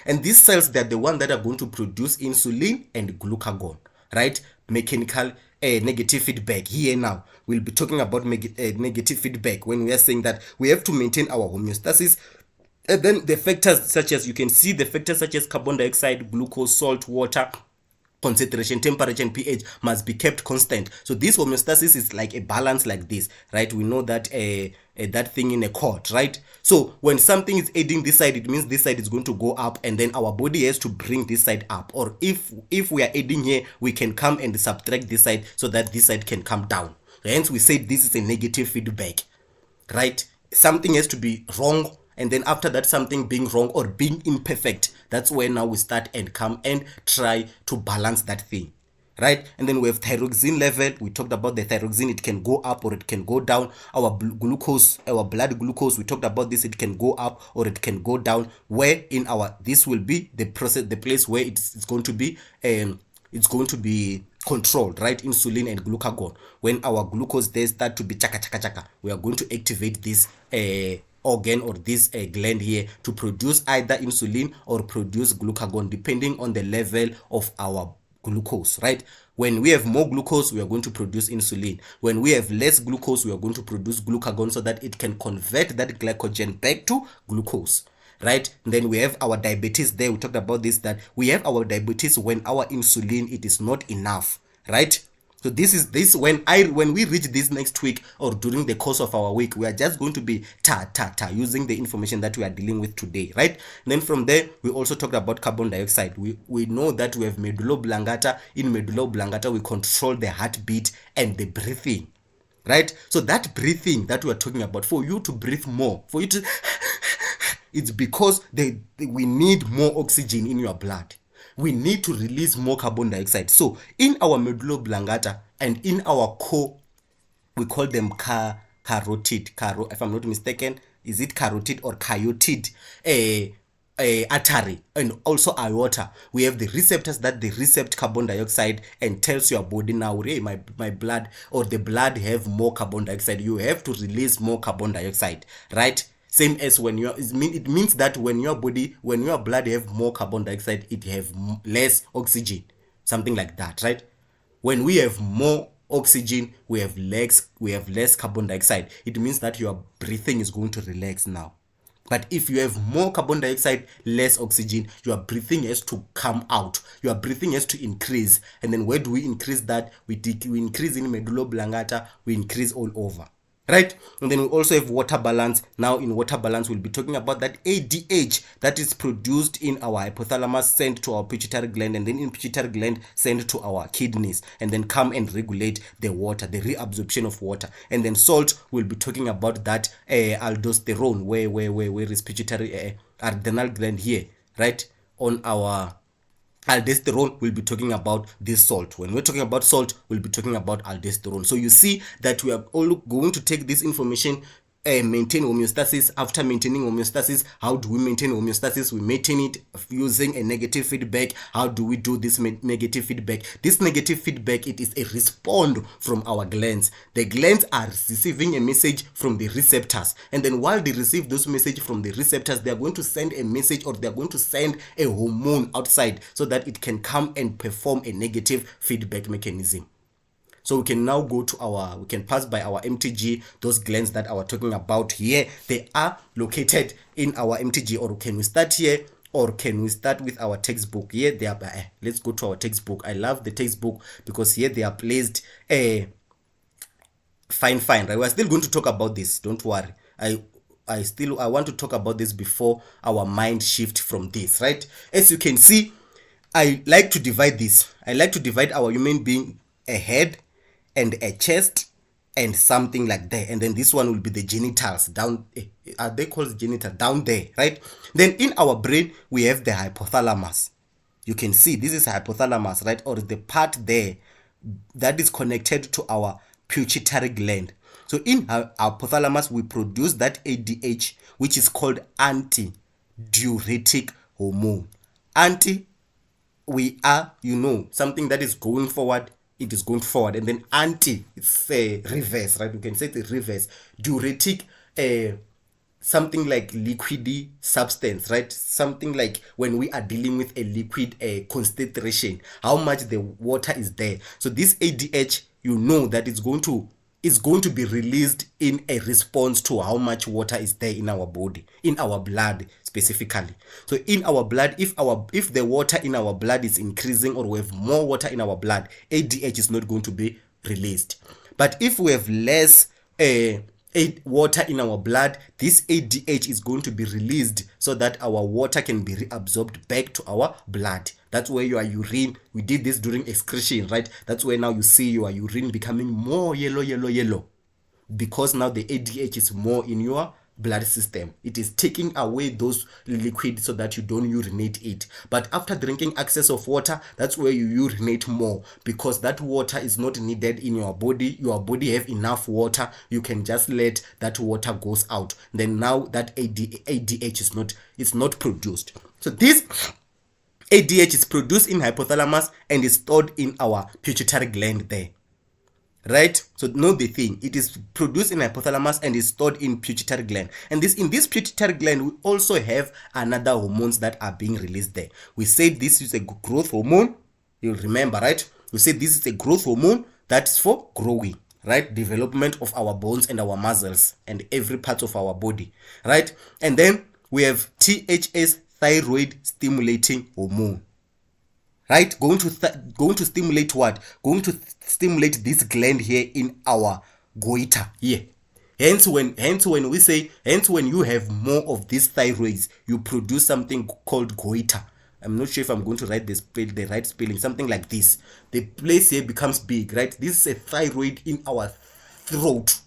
And these cells, they're the ones that are going to produce insulin and glucagon, right? Mechanical negative feedback. Here now, we'll be talking about negative feedback when we are saying that we have to maintain our homeostasis. And then the factors such as, you can see the factors such as carbon dioxide, glucose, salt, water, concentration, temperature, and pH must be kept constant. So this homeostasis is like a balance like this, right? We know that that thing in a chord, right? So when something is aiding this side, it means this side is going to go up, and then our body has to bring this side up. Or if we are aiding here, we can come and subtract this side so that this side can come down. Hence we say this is a negative feedback, right? Something has to be wrong, and then after that, something being wrong or being imperfect, that's where now we start and come and try to balance that thing, right? And then we have thyroxine level. We talked about the thyroxine, it can go up or it can go down. Our glucose, our blood glucose, we talked about this, it can go up or it can go down, where in our, this will be the process, the place where it's going to be controlled, right? Insulin and glucagon. When our glucose, they start to be chaka chaka chaka, we are going to activate this organ or this gland here to produce either insulin or produce glucagon, depending on the level of our glucose, right? When we have more glucose, we are going to produce insulin. When we have less glucose, we are going to produce glucagon, so that it can convert that glycogen back to glucose, right? And then we have our diabetes there. We talked about this, that we have our diabetes when our insulin, it is not enough, right? So this is this when we reach this next week or during the course of our week, we are just going to be using the information that we are dealing with today, right? And then from there, we also talked about carbon dioxide. We know that we have medulla oblongata. In medulla oblongata, we control the heartbeat and the breathing, right? So that breathing that we are talking about, for you to breathe more, for you to it's because we need more oxygen in your blood. We need to release more carbon dioxide. So in our medulla oblongata and in our core, we call them carotid, if I'm not mistaken, is it carotid or carotid artery, and also aorta. We have the receptors that they recept carbon dioxide and tells your body now, hey, my blood or the blood have more carbon dioxide. You have to release more carbon dioxide, right? Same as when it means that when your blood have more carbon dioxide, it have less oxygen, something like that, right? When we have more oxygen, we have less carbon dioxide. It means that your breathing is going to relax now. But if you have more carbon dioxide, less oxygen, your breathing has to come out. Your breathing has to increase. And then where do we increase that? We increase in medulla oblongata, we increase all over. right? And then we also have water balance. Now in water balance, we'll be talking about that ADH that is produced in our hypothalamus, sent to our pituitary gland, and then in pituitary gland sent to our kidneys, and then come and regulate the water, the reabsorption of water. And then salt, we'll be talking about that aldosterone, where is pituitary adrenal gland here, right? On our aldosterone, we'll be talking about this salt. When we're talking about salt, we'll be talking about aldosterone. So you see that we are all going to take this information, maintain homeostasis. After maintaining homeostasis, how do we maintain homeostasis? We maintain it using a negative feedback. How do we do this negative feedback? This negative feedback, it is a response from our glands. The glands are receiving a message from the receptors, and then while they receive those messages from the receptors, they are going to send a message, or they are going to send a hormone outside so that it can come and perform a negative feedback mechanism. So we can now go to we can pass by our MTG, those glands that I was talking about here. They are located in our MTG. Or can we start here? Or can we start with our textbook? Here they are. Let's go to our textbook. I love the textbook because here they are placed fine, right? We're still going to talk about this. Don't worry. I want to talk about this before our mind shift from this, right? As you can see, I like to divide this. I like to divide our human being a head and a chest and something like that. And then this one will be the genitals down. Are they called genital? Down there, right? Then in our brain, we have the hypothalamus. You can see this is hypothalamus, right? Or the part there that is connected to our pituitary gland. So in our hypothalamus, we produce that ADH, which is called anti-diuretic hormone. We are, something that is going forward, it is going forward, and then anti, it's reverse, right? We can say the reverse. Diuretic, something like liquidy substance, right? Something like when we are dealing with a liquid concentration, how much the water is there. So this ADH, that it's going to be released in a response to how much water is there in our body, in our blood specifically. So in our blood, if the water in our blood is increasing, or we have more water in our blood, ADH is not going to be released. But if we have less water in our blood, this ADH is going to be released so that our water can be reabsorbed back to our blood. That's where your urine, we did this during excretion, right? That's where now you see your urine becoming more yellow, because now the ADH is more in your blood system. It is taking away those liquids so that you don't urinate it. But after drinking excess of water, that's where you urinate more, because that water is not needed in your body. Your body have enough water. You can just let that water goes out. Then now that ADH is not produced. So this ADH is produced in hypothalamus and is stored in our pituitary gland there. Right? So know the thing, it is produced in hypothalamus and is stored in pituitary gland. And in this pituitary gland, we also have another hormones that are being released there. We said this is a growth hormone. You remember, right? We said this is a growth hormone that's for growing, right? Development of our bones and our muscles and every part of our body, right? And then we have THS, thyroid stimulating hormone, right? Going to stimulate what? Going to stimulate this gland here in our goiter here. Hence when you have more of these thyroids, you produce something called goiter. I'm not sure if I'm going to write the right spelling, something like this. The place here becomes big, right? This is a thyroid in our throat.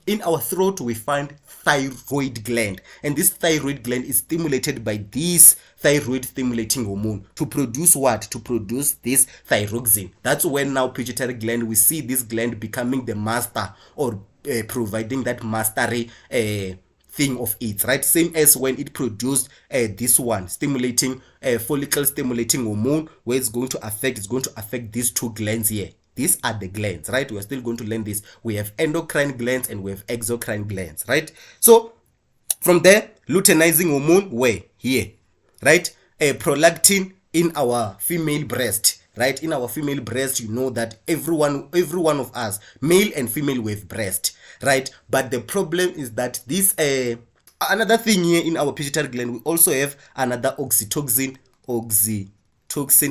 In our throat, we find thyroid gland, and this thyroid gland is stimulated by this thyroid stimulating hormone to produce what? To produce this thyroxine. That's when now pituitary gland, we see this gland becoming the master, or providing that mastery thing of it, right? Same as when it produced this one, stimulating follicle stimulating hormone, where it's going to affect these two glands here. These are the glands, right? We are still going to learn this. We have endocrine glands and we have exocrine glands, right? So from there, luteinizing hormone, where? Here, right? A prolactin in our female breast, right? In our female breast, you know that every one of us, male and female, we have breast, right? But the problem is that this another thing here in our pituitary gland, we also have another oxytocin,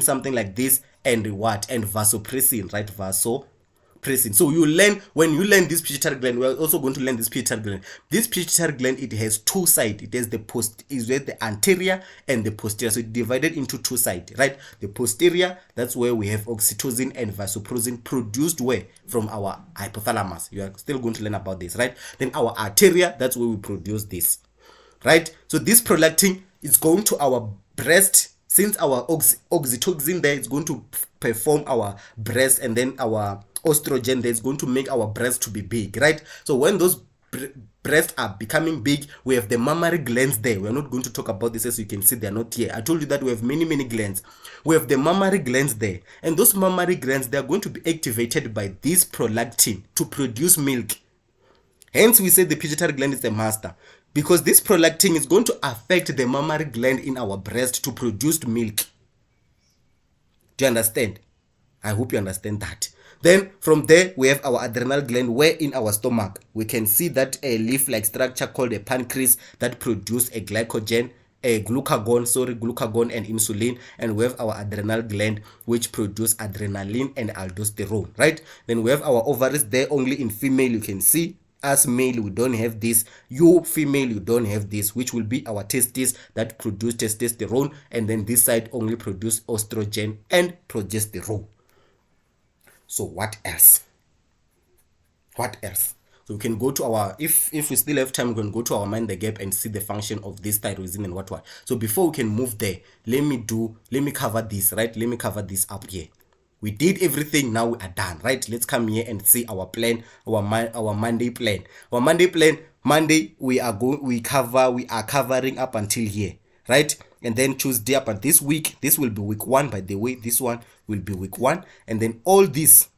something like this, and what? And vasopressin, right? pressing. So you learn, when you learn this pituitary gland, we are also going to learn this pituitary gland. This pituitary gland, it has two sides. It has the anterior and the posterior. So it's divided into two sides, right? The posterior, that's where we have oxytocin and vasopressin produced where? From our hypothalamus. You are still going to learn about this, right? Then our arteria, that's where we produce this, right? So this prolactin is going to our breast. Since our oxytocin there is going to perform our breast, and then our estrogen there is going to make our breast to be big, right? So when those breasts are becoming big, we have the mammary glands there. We are not going to talk about this, as you can see they are not here. I told you that we have many glands. We have the mammary glands there, and those mammary glands, they are going to be activated by this prolactin to produce milk. Hence we say the pituitary gland is the master, because this prolactin is going to affect the mammary gland in our breast to produce milk. Do you understand? I hope you understand that. Then from there we have our adrenal gland, where in our stomach we can see that a leaf-like structure called a pancreas that produce a glucagon and insulin, and we have our adrenal gland which produce adrenaline and aldosterone, right? Then we have our ovaries there. Only in female you can see. As male we don't have this, you female you don't have this, which will be our testes that produce testosterone, and then this side only produce estrogen and progesterone. So what else? So we can go to our, if we still have time, we can go to our mind the gap and see the function of this thyroid and what. So before we can move there, let me cover this, right? Let me cover this up here. We did everything, now we are done, right? Let's come here and see our plan, our Monday plan. Our Monday plan, Monday we are covering up until here, right? And then Tuesday up until this week, this will be week 1, by the way. This one will be week 1, and then all this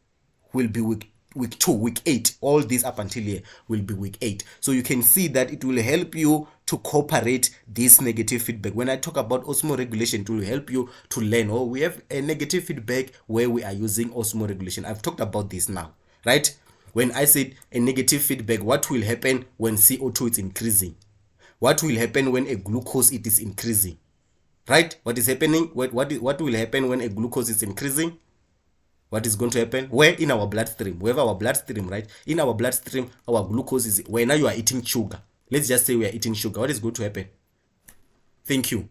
will be week 2, week 8. All this up until here will be week 8. So you can see that it will help you to cooperate this negative feedback. When I talk about osmoregulation, it will help you to learn. Oh, we have a negative feedback where we are using osmoregulation. I've talked about this now, right? When I said a negative feedback, what will happen when CO2 is increasing? What will happen when a glucose it is increasing? Right? What is happening? What will happen when a glucose is increasing? What is going to happen? Where? In our bloodstream. We have our bloodstream, right? In our bloodstream, our glucose is, when you are eating sugar. Let's just say we are eating sugar. What is going to happen? Thank you.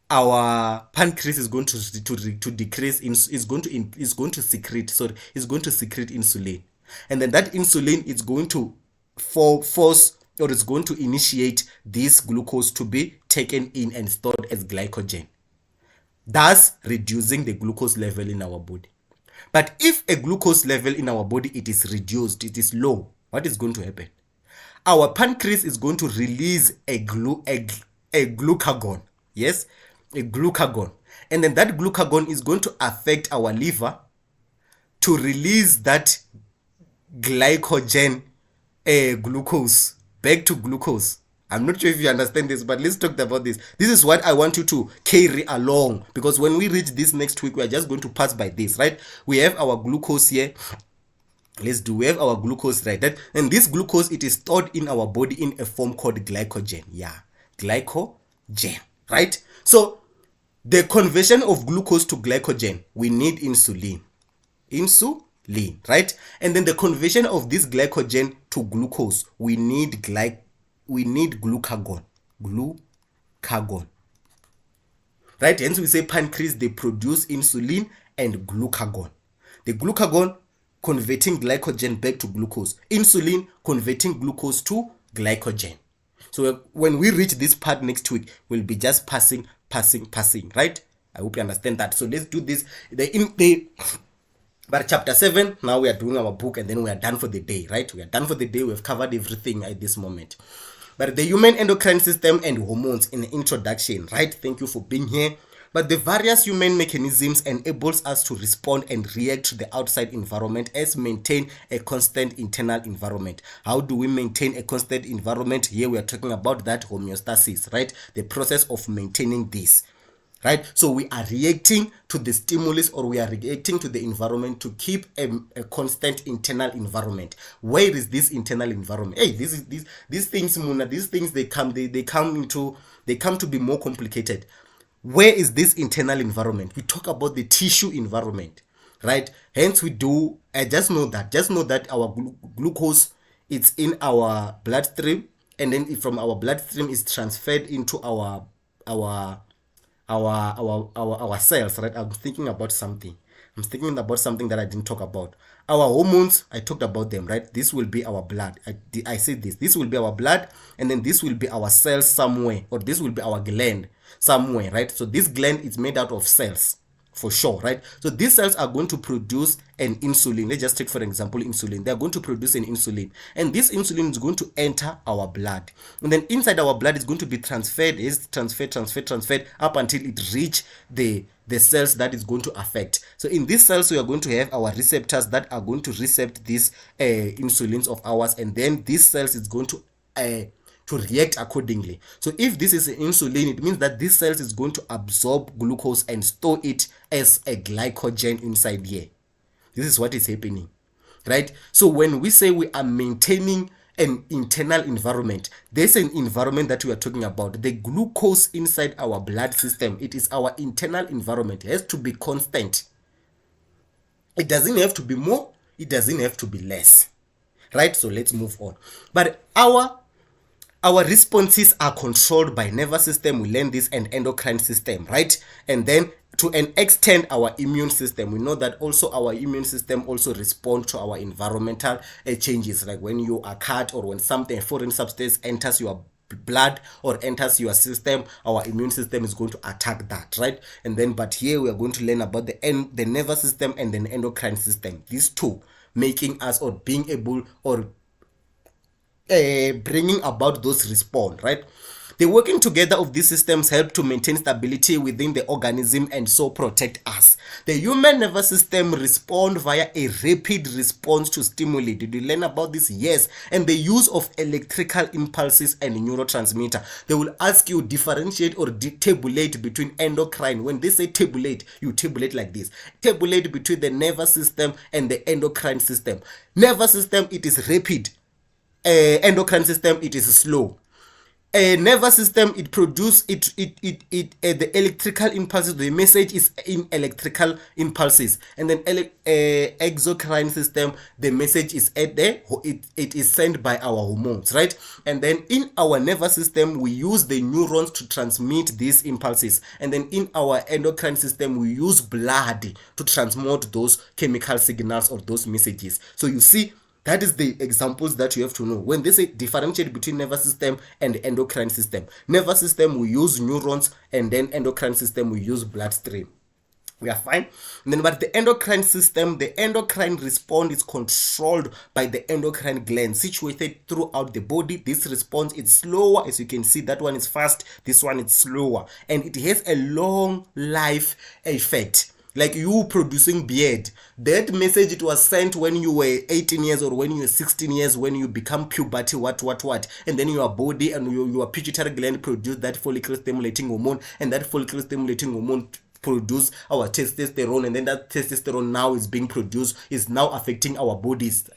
Our pancreas is going to decrease, is going to secrete insulin. And then that insulin is going to force, or it's going to initiate this glucose to be taken in and stored as glycogen, thus reducing the glucose level in our body. But if a glucose level in our body, it is reduced, it is low, what is going to happen? Our pancreas is going to release a glucagon. Yes, a glucagon. And then that glucagon is going to affect our liver to release that glycogen glucose back to glucose. I'm not sure if you understand this, but let's talk about this. This is what I want you to carry along, because when we reach this next week, we are just going to pass by this, right? We have our glucose here. We have our glucose, right? And this glucose, it is stored in our body in a form called glycogen. Yeah, glycogen, right? So the conversion of glucose to glycogen, we need insulin, right? And then the conversion of this glycogen to glucose, we need glucagon, right? Hence we say pancreas, they produce insulin and glucagon. The glucagon converting glycogen back to glucose, insulin converting glucose to glycogen. So when we reach this part next week, we'll be just passing, right? I hope you understand that. So let's do this. But chapter 7, now we are doing our book, and then we are done for the day, right? We are done for the day. We have covered everything at this moment. But the human endocrine system and hormones in the introduction, right? Thank you for being here. But the various human mechanisms enables us to respond and react to the outside environment as maintain a constant internal environment. How do we maintain a constant environment? Here we are talking about that homeostasis, right? The process of maintaining this, right? So we are reacting to the stimulus, or we are reacting to the environment to keep a constant internal environment. Where is this internal environment? Hey, these things, Muna, these things, they come to be more complicated. Where is this internal environment? We talk about the tissue environment, right? Hence we do, just know that our glucose, it's in our bloodstream, and then from our bloodstream is transferred into our our cells, right? I'm thinking about something that I didn't talk about. Our hormones, I talked about them, right? This will be our blood. I said this will be our blood, and then this will be our cells somewhere, or this will be our gland somewhere, right? So this gland is made out of cells, for sure, right? So these cells are going to produce an insulin. Let's just take, for example, insulin. They're going to produce an insulin, and this insulin is going to enter our blood, and then inside our blood is going to be transferred up until it reach the cells that is going to affect. So in these cells we are going to have our receptors that are going to recept these insulins of ours, and then these cells is going to react accordingly. So if this is insulin, it means that this cells is going to absorb glucose and store it as a glycogen inside here. This is what is happening, right? So when we say we are maintaining an internal environment, there's an environment that we are talking about. The glucose inside our blood system, it is our internal environment. It has to be constant. It doesn't have to be more, it doesn't have to be less, right? So let's move on. But our responses are controlled by nervous system, we learn this, and endocrine system, right? And then to an extent our immune system. We know that also our immune system also respond to our environmental changes, like when you are cut or when something, foreign substance enters your blood or enters your system, our immune system is going to attack that, right? And then but here we are going to learn about the nervous system and the endocrine system, these two making us or being able or bringing about those response, right? The working together of these systems help to maintain stability within the organism and so protect us. The human nervous system respond via a rapid response to stimuli. Did you learn about this? Yes. And the use of electrical impulses and neurotransmitter. They will ask you differentiate or tabulate between endocrine. When they say tabulate, you tabulate like this. Tabulate between the nervous system and the endocrine system. Nervous system, it is rapid. Endocrine system, it is slow. Nervous system, it produce the electrical impulses. The message is in electrical impulses, and then exocrine system, the message is at the it is sent by our hormones, right? And then in our nervous system we use the neurons to transmit these impulses, and then in our endocrine system we use blood to transmit those chemical signals or those messages. So you see, that is the examples that you have to know. When they say differentiate between nervous system and endocrine system, nervous system we use neurons, and then endocrine system we use bloodstream. We are fine. And then but the endocrine system, the endocrine response is controlled by the endocrine glands situated throughout the body. This response is slower, as you can see. That one is fast, this one is slower, and it has a long life effect. Like you producing beard, that message, it was sent when you were 18 years or when you were 16 years, when you become puberty, what, and then your body and your pituitary gland produce that follicle stimulating hormone, and that follicle stimulating hormone produce our testosterone, and then that testosterone now is being produced, is now affecting our bodies,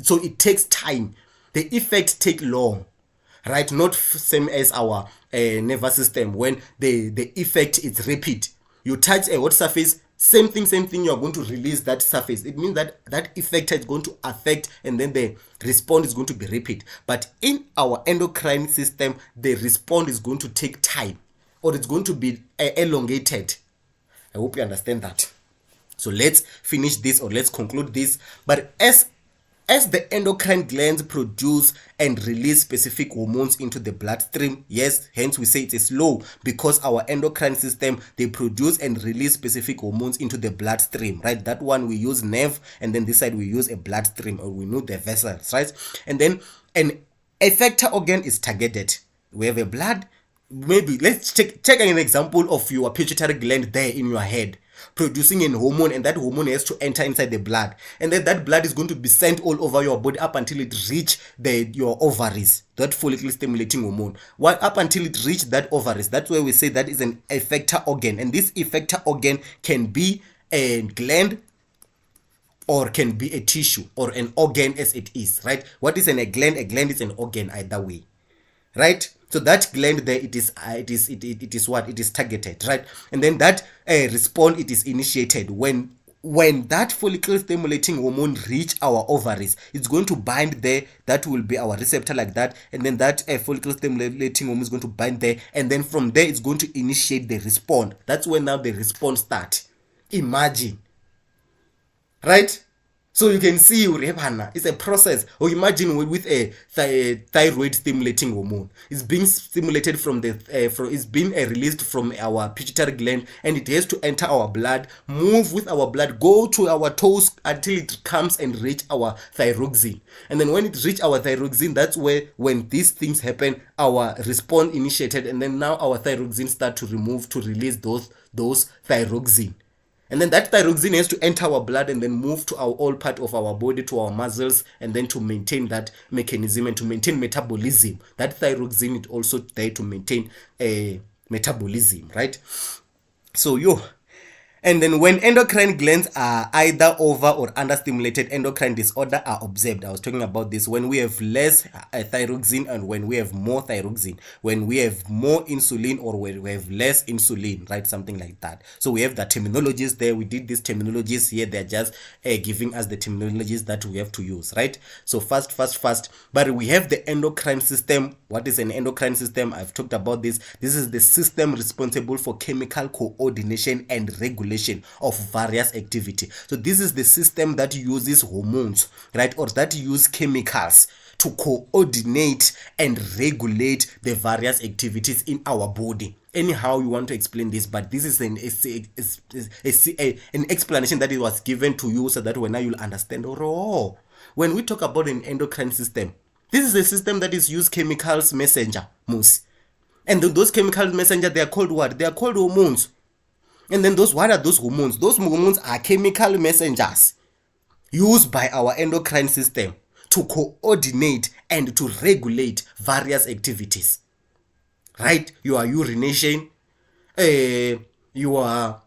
so it takes time. The effects take long, right? Not same as our nervous system, when the effect is rapid. You touch a hot surface, same thing, you are going to release that surface. It means that that effect is going to affect, and then the response is going to be rapid. But in our endocrine system, the response is going to take time, or it's going to be elongated. I hope you understand that. So let's finish this, or let's conclude this. But as the endocrine glands produce and release specific hormones into the bloodstream, yes, hence we say it is slow, because our endocrine system, they produce and release specific hormones into the bloodstream, right? That one we use nerve, and then this side we use a bloodstream, or we know the vessels, right? And then an effector organ is targeted. We have a blood. Maybe let's check an example of your pituitary gland there in your head, producing a hormone, and that hormone has to enter inside the blood, and then that blood is going to be sent all over your body up until it reach your ovaries, that follicle stimulating hormone. Why? Up until it reach that ovaries. That's why we say that is an effector organ, and this effector organ can be a gland or can be a tissue or an organ as it is, right? What is a gland? A gland is an organ either way, right? So that gland there, it is what? It is targeted, right? And then that response, it is initiated when when that follicle stimulating hormone reach our ovaries, it's going to bind there. That will be our receptor like that, and then that follicle stimulating hormone is going to bind there, and then from there it's going to initiate the response. That's when now the response starts. Imagine, right? So you can see, it's a process. Or imagine with a thyroid stimulating hormone. It's being stimulated from it's being released from our pituitary gland, and it has to enter our blood, move with our blood, go to our toes until it comes and reach our thyroxine. And then when it reach our thyroxine, that's where, when these things happen, our response initiated, and then now our thyroxine start to release those thyroxine. And then that thyroxine has to enter our blood and then move to all part of our body, to our muscles, and then to maintain that mechanism and to maintain metabolism. That thyroxine is also there to maintain a metabolism, right? So and then when endocrine glands are either over or understimulated, endocrine disorder are observed. I was talking about this. When we have less thyroxine and when we have more thyroxine, when we have more insulin or when we have less insulin, right? Something like that. So we have the terminologies there. We did these terminologies here. They're just giving us the terminologies that we have to use, right? So fast. But we have the endocrine system. What is an endocrine system? I've talked about this. This is the system responsible for chemical coordination and regulation of various activity. So this is the system that uses hormones, right, or that use chemicals to coordinate and regulate the various activities in our body. Anyhow you want to explain this, but this is an explanation that it was given to you so that when now you'll understand. When we talk about an endocrine system, this is a system that is use chemicals messenger, and those chemical messenger, they are called what? They are called hormones. And then what are those hormones? Those hormones are chemical messengers used by our endocrine system to coordinate and to regulate various activities. Right? Your urination, you are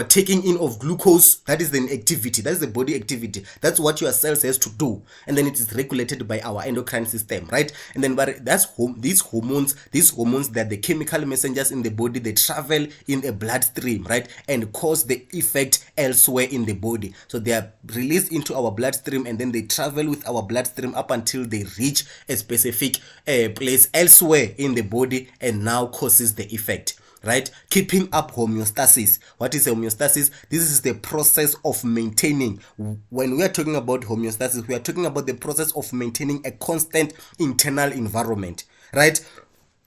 taking in of glucose. That is an activity. That is the body activity. That's what your cells has to do, and then it is regulated by our endocrine system, right? And then but these hormones, that the chemical messengers in the body, they travel in a bloodstream, right, and cause the effect elsewhere in the body. So they are released into our bloodstream, and then they travel with our bloodstream up until they reach a specific place elsewhere in the body, and now causes the effect. Right? Keeping up homeostasis. What is homeostasis? This is the process of maintaining. When we are talking about homeostasis, we are talking about the process of maintaining a constant internal environment, right,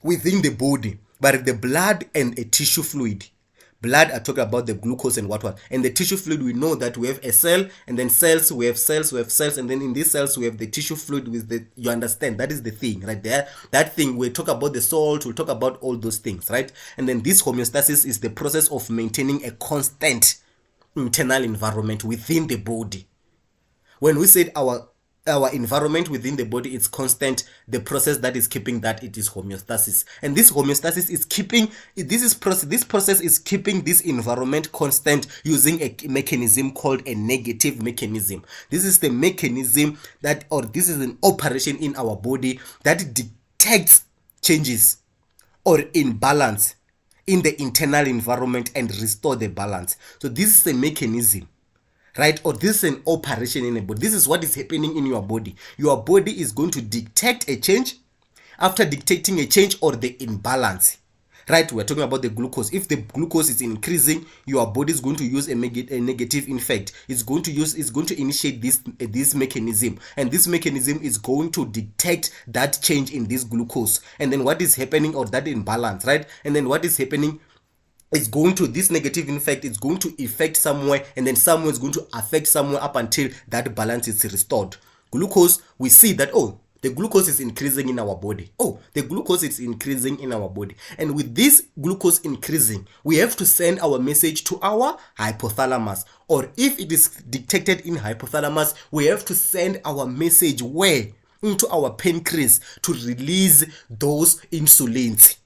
within the body. But the blood and a tissue fluid. Blood, I talk about the glucose and what. And the tissue fluid, we know that we have a cell, and then cells, we have cells, and then in these cells we have the tissue fluid with you understand, that is the thing, right there. That thing, we talk about the salt, we'll talk about all those things, right? And then this homeostasis is the process of maintaining a constant internal environment within the body. When we said our environment within the body is constant, the process that is keeping that, it is homeostasis. And this homeostasis is keeping this process is keeping this environment constant using a mechanism called a negative mechanism. This is the mechanism this is an operation in our body that detects changes or imbalance in the internal environment and restore the balance. So this is a mechanism, right? Or this is an operation in a body. This is what is happening in your body. Your body is going to detect a change. After detecting a change or the imbalance, right? We're talking about the glucose. If the glucose is increasing, your body is going to use a negative effect. It's going to initiate this mechanism, and this mechanism is going to detect that change in this glucose, and then what is happening, or that imbalance, right? And then what is happening, it's going to, this negative effect is going to affect somewhere, and then somewhere is going to affect somewhere up until that balance is restored. Glucose, we see that, the glucose is increasing in our body. The glucose is increasing in our body. And with this glucose increasing, we have to send our message to our hypothalamus. Or if it is detected in hypothalamus, we have to send our message where? Into our pancreas to release those insulins.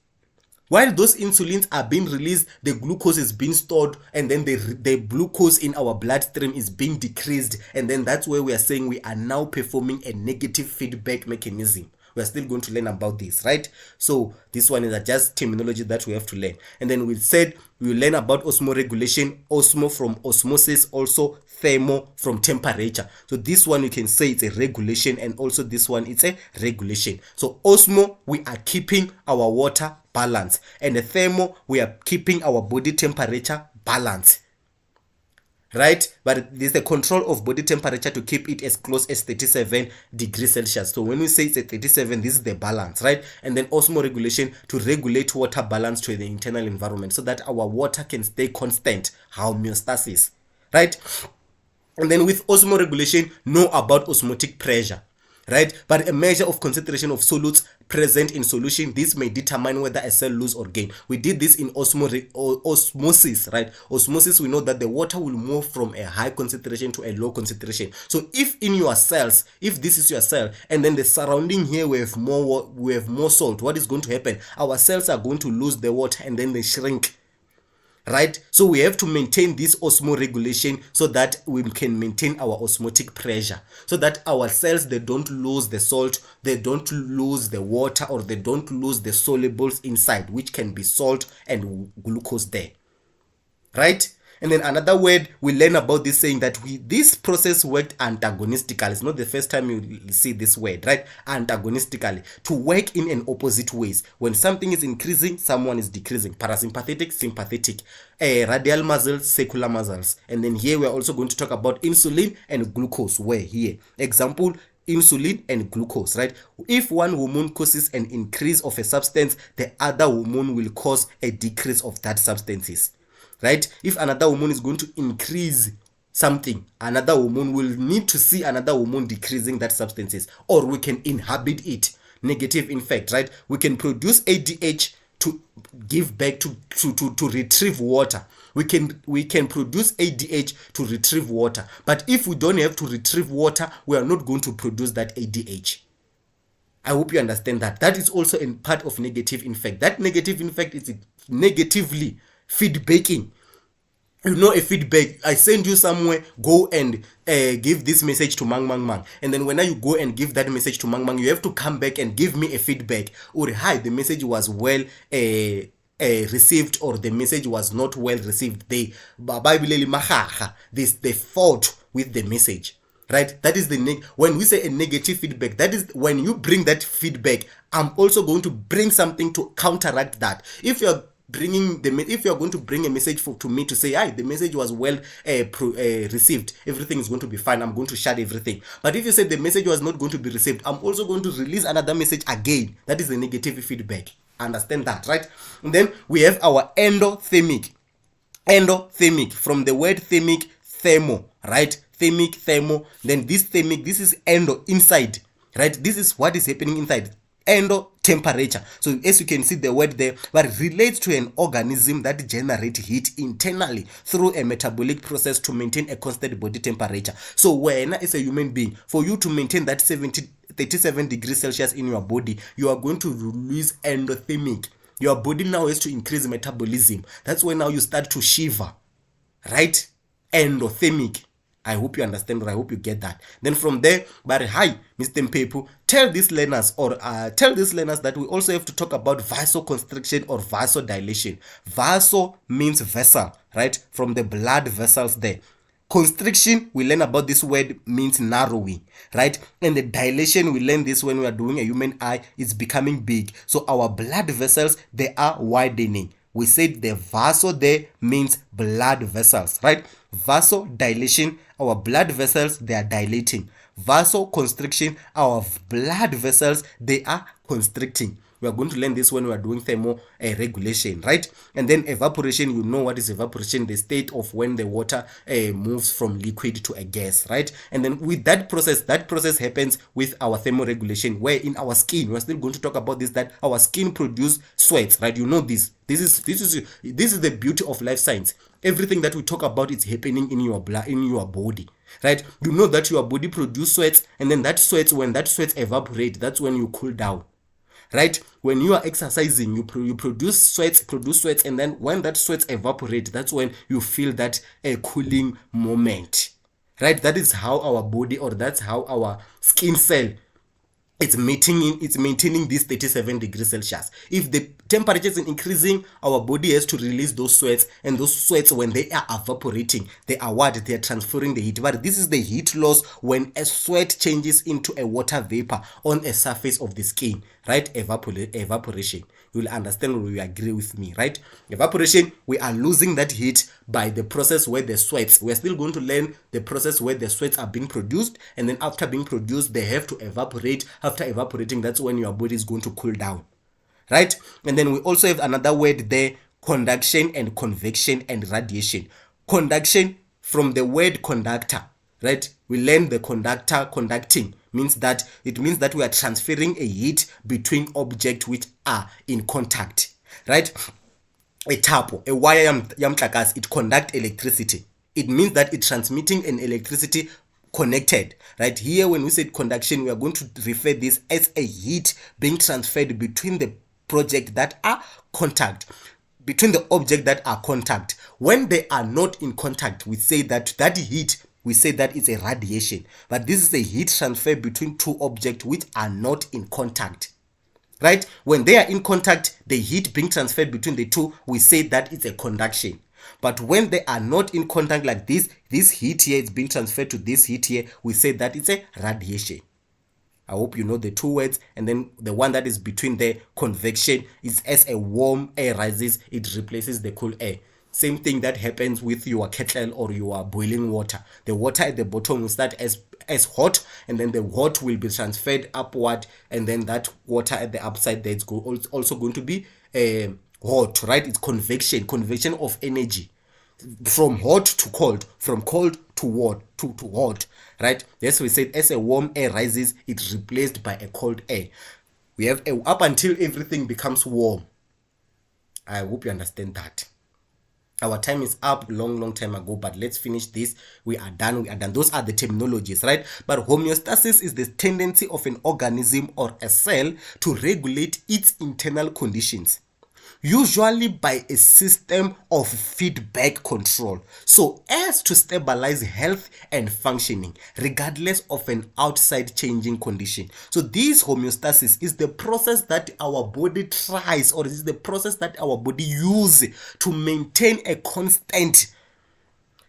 While those insulins are being released, the glucose is being stored, and then the glucose in our bloodstream is being decreased, and then that's where we are saying we are now performing a negative feedback mechanism. we are still going to learn about this, right? So this one is just terminology that we have to learn. And then we said we will learn about osmoregulation, osmo from osmosis, also thermo from temperature. So this one you can say it's a regulation, and also this one it's a regulation. So osmo, we are keeping our water balance, and the thermo, we are keeping our body temperature balance, right? But there's the control of body temperature to keep it as close as 37 degrees Celsius. So when we say it's at 37, this is the balance, right? And then osmoregulation, to regulate water balance to the internal environment so that our water can stay constant, homeostasis, right? And then with osmoregulation, know about osmotic pressure, right? But a measure of concentration of solutes present in solution, this may determine whether a cell lose or gain. We did this in osmosis, right? Osmosis, we know that the water will move from a high concentration to a low concentration. So if in your cells, if this is your cell, and then the surrounding here we have more salt, what is going to happen? Our cells are going to lose the water and then they shrink, right? So we have to maintain this osmoregulation so that we can maintain our osmotic pressure, so that our cells, they don't lose the salt, they don't lose the water, or they don't lose the solubles inside, which can be salt and glucose there, right? And then another word we learn about this, saying that this process worked antagonistically. It's not the first time you see this word, right? Antagonistically, to work in an opposite ways. When something is increasing, someone is decreasing. Parasympathetic, sympathetic, radial muscles, circular muscles. And then here we are also going to talk about insulin and glucose. Where here, example, insulin and glucose, right? If one hormone causes an increase of a substance, the other hormone will cause a decrease of that substances, right? If another hormone is going to increase something, another hormone will need to see another hormone decreasing that substances, or we can inhibit it. Negative effect, right? We can produce ADH to give back to retrieve water. We can produce ADH to retrieve water, but if we don't have to retrieve water, we are not going to produce that ADH. I hope you understand that. That is also a part of negative effect. That negative effect is negatively feedbacking. You know, a feedback, I send you somewhere, go and give this message to Mang. And then when you go and give that message to Mang, you have to come back and give me a feedback. Or, hi, the message was well received, or the message was not well received. They fought with the message, right? That is when we say a negative feedback, that is when you bring that feedback, I'm also going to bring something to counteract that. If you're going to bring a message to me to say, hi, the message was well received, everything is going to be fine, I'm going to share everything. But if you say the message was not going to be received, I'm also going to release another message again. That is the negative feedback. Understand that, right? And then we have our endothermic, from the word thermic, thermo, right? Thermic, thermo. Then this thermic, this is endo, inside, right? This is what is happening inside. Endo, temperature. So as you can see the word there, but it relates to an organism that generates heat internally through a metabolic process to maintain a constant body temperature. So when as a human being, for you to maintain that 37 degrees Celsius in your body, you are going to release endothermic. Your body now has to increase metabolism. That's when now you start to shiver, right? Endothermic. I hope you understand, or I hope you get that. Then from there, but hi, Mr. Mpepu, tell these learners that we also have to talk about vasoconstriction or vasodilation. Vaso means vessel, right? From the blood vessels there. Constriction, we learn about this word, means narrowing, right? And the dilation, we learn this when we are doing a human eye, it's becoming big. So our blood vessels, they are widening. We said the vaso there means blood vessels, right? Vasodilation, our blood vessels, they are dilating. Vasoconstriction, our blood vessels, they are constricting. We are going to learn this when we are doing thermo regulation, right? And then evaporation, you know what is evaporation, the state of when the water moves from liquid to a gas, right? And then with that process happens with our thermoregulation, where in our skin, we're still going to talk about this, that our skin produce sweats, right? You know this. This is the beauty of life science. Everything that we talk about is happening in your blood, in your body, right? You know that your body produce sweats, and then when that sweats evaporate, that's when you cool down. Right? When you are exercising, you produce sweats, and then when that sweats evaporate, that's when you feel that cooling moment. Right? That is how our body, or that's how our skin cell it's maintaining this 37 degrees Celsius. If the temperature is increasing, our body has to release those sweats, and those sweats, when they are evaporating, they are what? They are transferring the heat. But this is the heat loss when a sweat changes into a water vapor on a surface of the skin, right? Evaporation. You will understand or you agree with me, right? Evaporation, we are losing that heat by the process where the sweats, we're still going to learn the process where the sweats are being produced, and then after being produced, they have to evaporate. After evaporating, that's when your body is going to cool down, right? And then we also have another word there: conduction and convection and radiation. Conduction, from the word conductor, right? We learn the conductor. Conducting means that we are transferring a heat between objects which are in contact, right? A tapo, a wire yamtlakas, it conduct electricity. It means that it's transmitting an electricity connected, right? Here, when we said conduction, we are going to refer this as a heat being transferred between the project that are contact, between the object that are contact. When they are not in contact, we say that heat, we say that it's a radiation. But this is a heat transfer between two objects which are not in contact, right? When they are in contact, the heat being transferred between the two, we say that it's a conduction. But when they are not in contact, like this heat here is being transferred to this heat here, we say that it's a radiation. I hope you know the two words. And then the one that is between the convection is as a warm air rises, it replaces the cool air. Same thing that happens with your kettle or your boiling water. The water at the bottom will start as hot, and then the hot will be transferred upward, and then that water at the upside there is also going to be hot, right? It's convection of energy from hot to cold, from cold to hot, right? Yes, we said as a warm air rises, it's replaced by a cold air. We have up until everything becomes warm. I hope you understand that. Our time is up long time ago, but let's finish this. We are done. Those are the terminologies, right? But homeostasis is the tendency of an organism or a cell to regulate its internal conditions, usually by a system of feedback control, so as to stabilize health and functioning regardless of an outside changing condition. So this homeostasis is the process that our body tries, or is the process that our body uses to maintain a constant,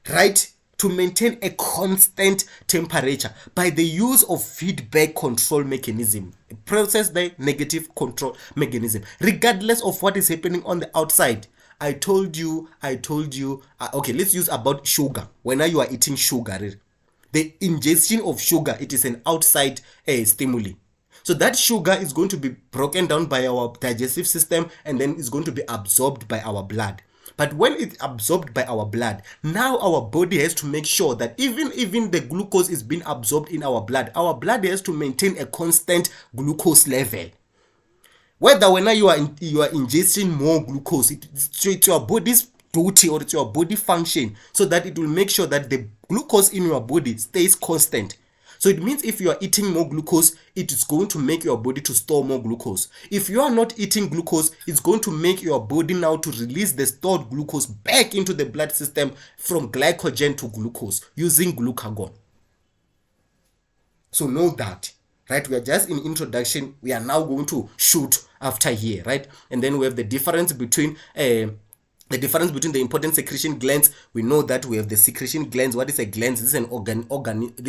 right? To maintain a constant temperature by the use of feedback control mechanism, process the negative control mechanism, regardless of what is happening on the outside. I told you, okay, let's use about sugar. When you are eating sugar, the ingestion of sugar, it is an outside stimuli. So that sugar is going to be broken down by our digestive system, and then it's going to be absorbed by our blood. But when it's absorbed by our blood, now our body has to make sure that even the glucose is being absorbed in our blood has to maintain a constant glucose level. Whether when you are ingesting more glucose, it's your body's duty, or it's your body function, so that it will make sure that the glucose in your body stays constant. So it means if you are eating more glucose, it is going to make your body to store more glucose. If you are not eating glucose, it's going to make your body now to release the stored glucose back into the blood system from glycogen to glucose using glucagon. So know that, right? We are just in introduction. We are now going to shoot after here, right? And then we have the difference between the important secretion glands. We know that we have the secretion glands. What is a gland? This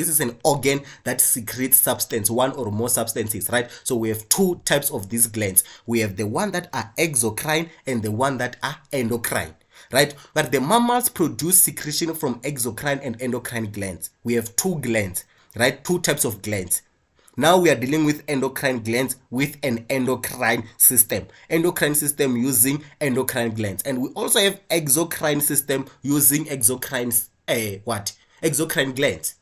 is an organ that secretes substance, one or more substances, right? So we have two types of these glands. We have the one that are exocrine and the one that are endocrine, right? But the mammals produce secretion from exocrine and endocrine glands. We have two glands, right? Two types of glands. Now we are dealing with endocrine glands with an endocrine system. Endocrine system using endocrine glands. And we also have exocrine system using exocrine glands.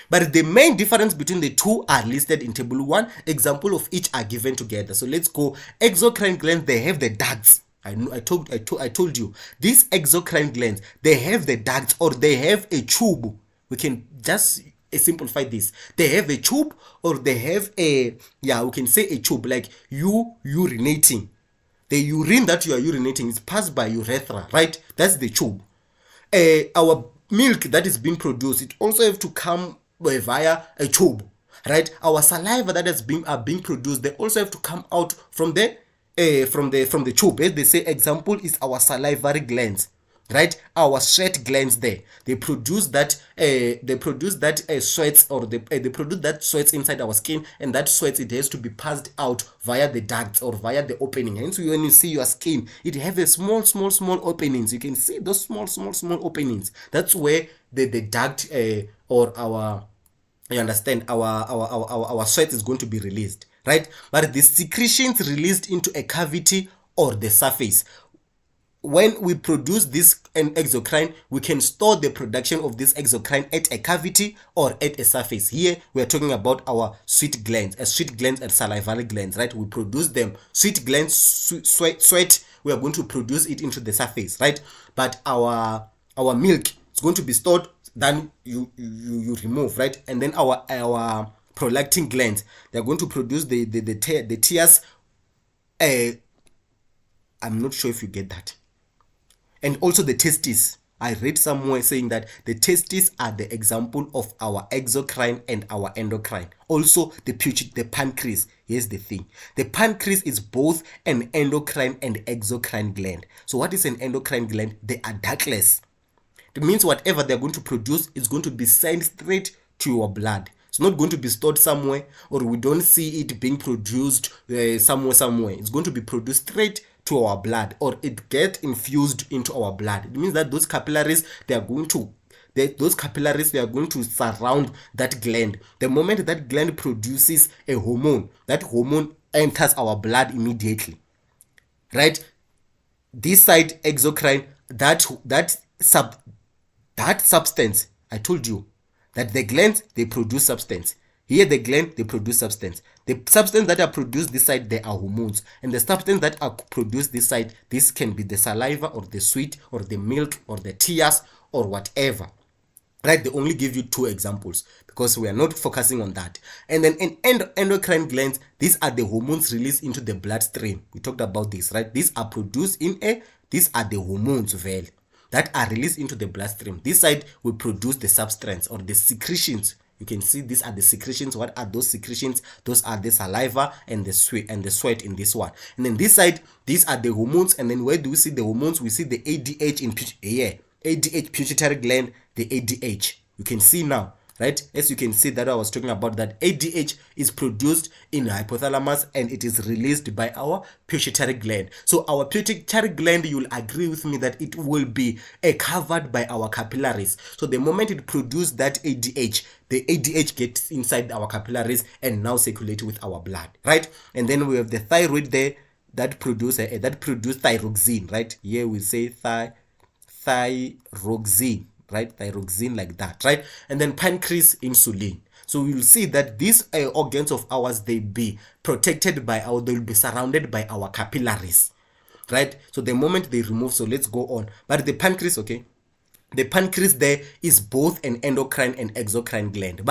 But the main difference between the two are listed in table 1. Example of each are given together. So let's go. Exocrine glands, they have the ducts. I told you. These exocrine glands, they have the ducts, or they have a tube. We can just simplify this. They have a tube, or they have we can say a tube, like you urinating. The urine that you are urinating is passed by urethra, right? That's the tube. Our milk that is being produced, it also have to come via a tube. right? Our saliva that is being produced, they also have to come out from the tube. As they say, example is our salivary glands, right? Our sweat glands there, they produce that sweats, or they produce that sweats inside our skin, and that sweats, it has to be passed out via the ducts or via the opening. Hence, when you see your skin, it have a small openings. You can see those small openings. That's where the duct, or our, you understand, our sweat is going to be released, right? But the secretions released into a cavity or the surface, when we produce this exocrine, we can store the production of this exocrine at a cavity or at a surface. Here we are talking about our sweat glands, and salivary glands, right? We produce them. Sweat glands, sweat, we are going to produce it into the surface, right? But our milk is going to be stored, then you remove, right? And then our prolactin glands, they are going to produce the tears. I'm not sure if you get that. And also the testes. I read somewhere saying that the testes are the example of our exocrine and our endocrine. Also the pancreas. Here's the thing. The pancreas is both an endocrine and exocrine gland. So what is an endocrine gland? They are ductless. It means whatever they're going to produce is going to be sent straight to your blood. It's not going to be stored somewhere, or we don't see it being produced somewhere. It's going to be produced straight to our blood, or it get infused into our blood. It means that those capillaries, they are going to surround that gland. The moment that gland produces a hormone, that hormone enters our blood immediately, right? This side exocrine, that substance, I told you that the glands, they produce substance. Here the gland, they produce substance. The substance that are produced this side, they are hormones. And the substance that are produced this side, this can be the saliva or the sweat or the milk or the tears or whatever. Right? They only give you two examples because we are not focusing on that. And then in endocrine glands, these are the hormones released into the bloodstream. We talked about this, right? These are produced these are the hormones, well, that are released into the bloodstream. This side will produce the substance or the secretions. You can see these are the secretions. What are those secretions? Those are the saliva and the sweat in this one. And then this side, these are the hormones. And then where do we see the hormones? We see the ADH in ADH pituitary gland, the ADH. You can see now, right? As you can see that I was talking about, that ADH is produced in hypothalamus and it is released by our pituitary gland. So our pituitary gland, you'll agree with me that it will be covered by our capillaries. So the moment it produces that ADH, the ADH gets inside our capillaries and now circulate with our blood, right? And then we have the thyroid there that produce thyroxine, right? Here we say thyroxine, right? Thyroxine, like that, right? And then pancreas, insulin. So you'll see that these organs of ours, they'll be protected by they'll be surrounded by our capillaries, right? So the moment they remove, so let's go on. But the pancreas, okay, the pancreas there is both an endocrine and exocrine gland.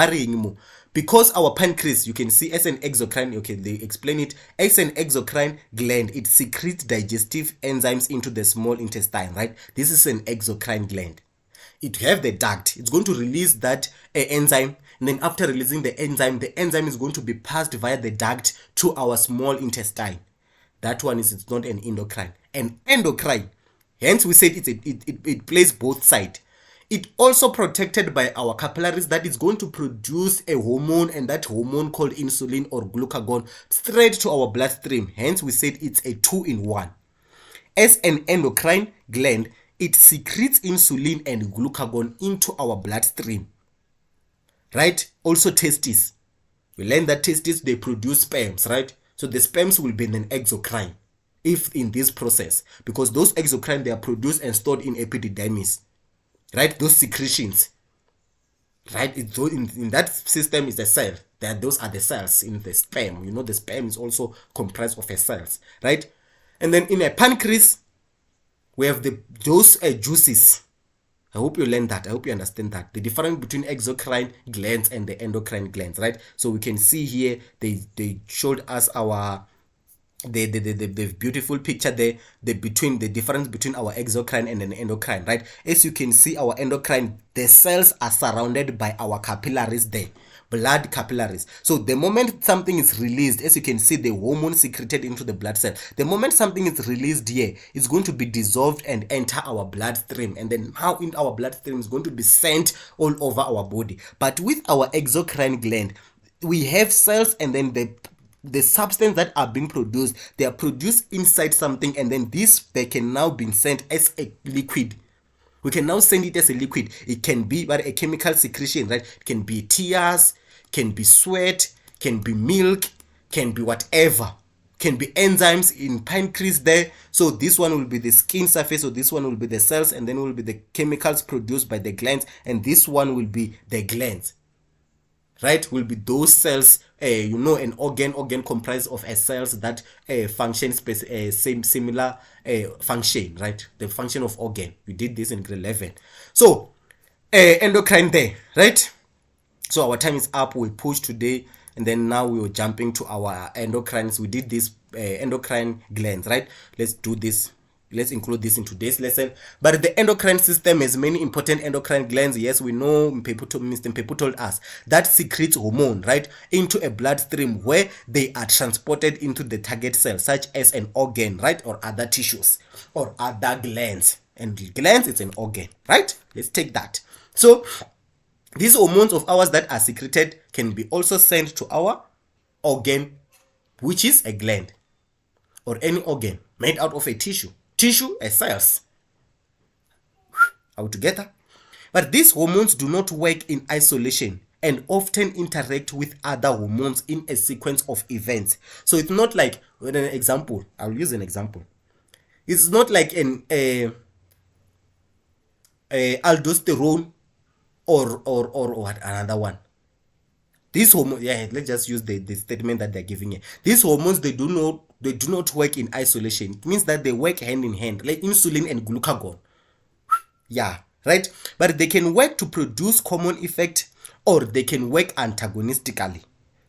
Because our pancreas, you can see as an exocrine, okay, they explain it as an exocrine gland, it secretes digestive enzymes into the small intestine, right? This is an exocrine gland. It have the duct, it's going to release that enzyme, and then after releasing the enzyme is going to be passed via the duct to our small intestine. That one is, it's not an endocrine. An endocrine, hence we said it plays both sides. It also protected by our capillaries that is going to produce a hormone, and that hormone called insulin or glucagon straight to our bloodstream. Hence we said it's a 2-in-1. As an endocrine gland, it secretes insulin and glucagon into our bloodstream, right? Also testes. We learned that testes, they produce sperms, right? So the sperms will be an exocrine if in this process, because those exocrine, they are produced and stored in epididymis, right? Those secretions, right? In that system is the cell. Those are the cells in the sperm. You know, the sperm is also comprised of a cells, right? And then in a pancreas, we have those juices. I hope you learned that. I hope you understand that. The difference between exocrine glands and the endocrine glands, right? So we can see here, they showed us our the beautiful picture there, the difference between our exocrine and an endocrine, right? As you can see, our endocrine, the cells are surrounded by our capillaries there. blood capillaries. So the moment something is released, as you can see the hormone secreted into the blood cell, the moment something is released here, it's going to be dissolved and enter our bloodstream, and then now in our bloodstream is going to be sent all over our body. But with our exocrine gland, we have cells, and then the substance that are being produced, they are produced inside something, and then they can now be sent as a liquid. We can now send it as a liquid. It can be a chemical secretion, right? It can be tears, can be sweat, can be milk, can be whatever, can be enzymes in pancreas there. So this one will be the skin surface, so this one will be the cells, and then will be the chemicals produced by the glands, and this one will be the glands, right? Will be those cells, an organ comprised of cells that function similar function, right? The function of organ. We did this in grade 11. So endocrine there, right? So our time is up. We pushed today, and then now we were jumping to our endocrines. We did this endocrine glands, right? Let's do this. Let's include this in today's lesson. But the endocrine system has many important endocrine glands. Yes, we know, Mr. Pepu told us, that secretes hormone, right, into a bloodstream where they are transported into the target cell, such as an organ, right, or other tissues, or other glands. And glands, it's an organ, right? Let's take that. So these hormones of ours that are secreted can be also sent to our organ, which is a gland, or any organ made out of a tissue as cells. Are we together? But these hormones do not work in isolation and often interact with other hormones in a sequence of events. So it's not like, with an example, I'll use an example. It's not like an aldosterone or what, another one. These hormones, let's just use the statement that they're giving here. These hormones, they do not work in isolation. It means that they work hand in hand, like insulin and glucagon. Yeah, right? But they can work to produce common effect, or they can work antagonistically.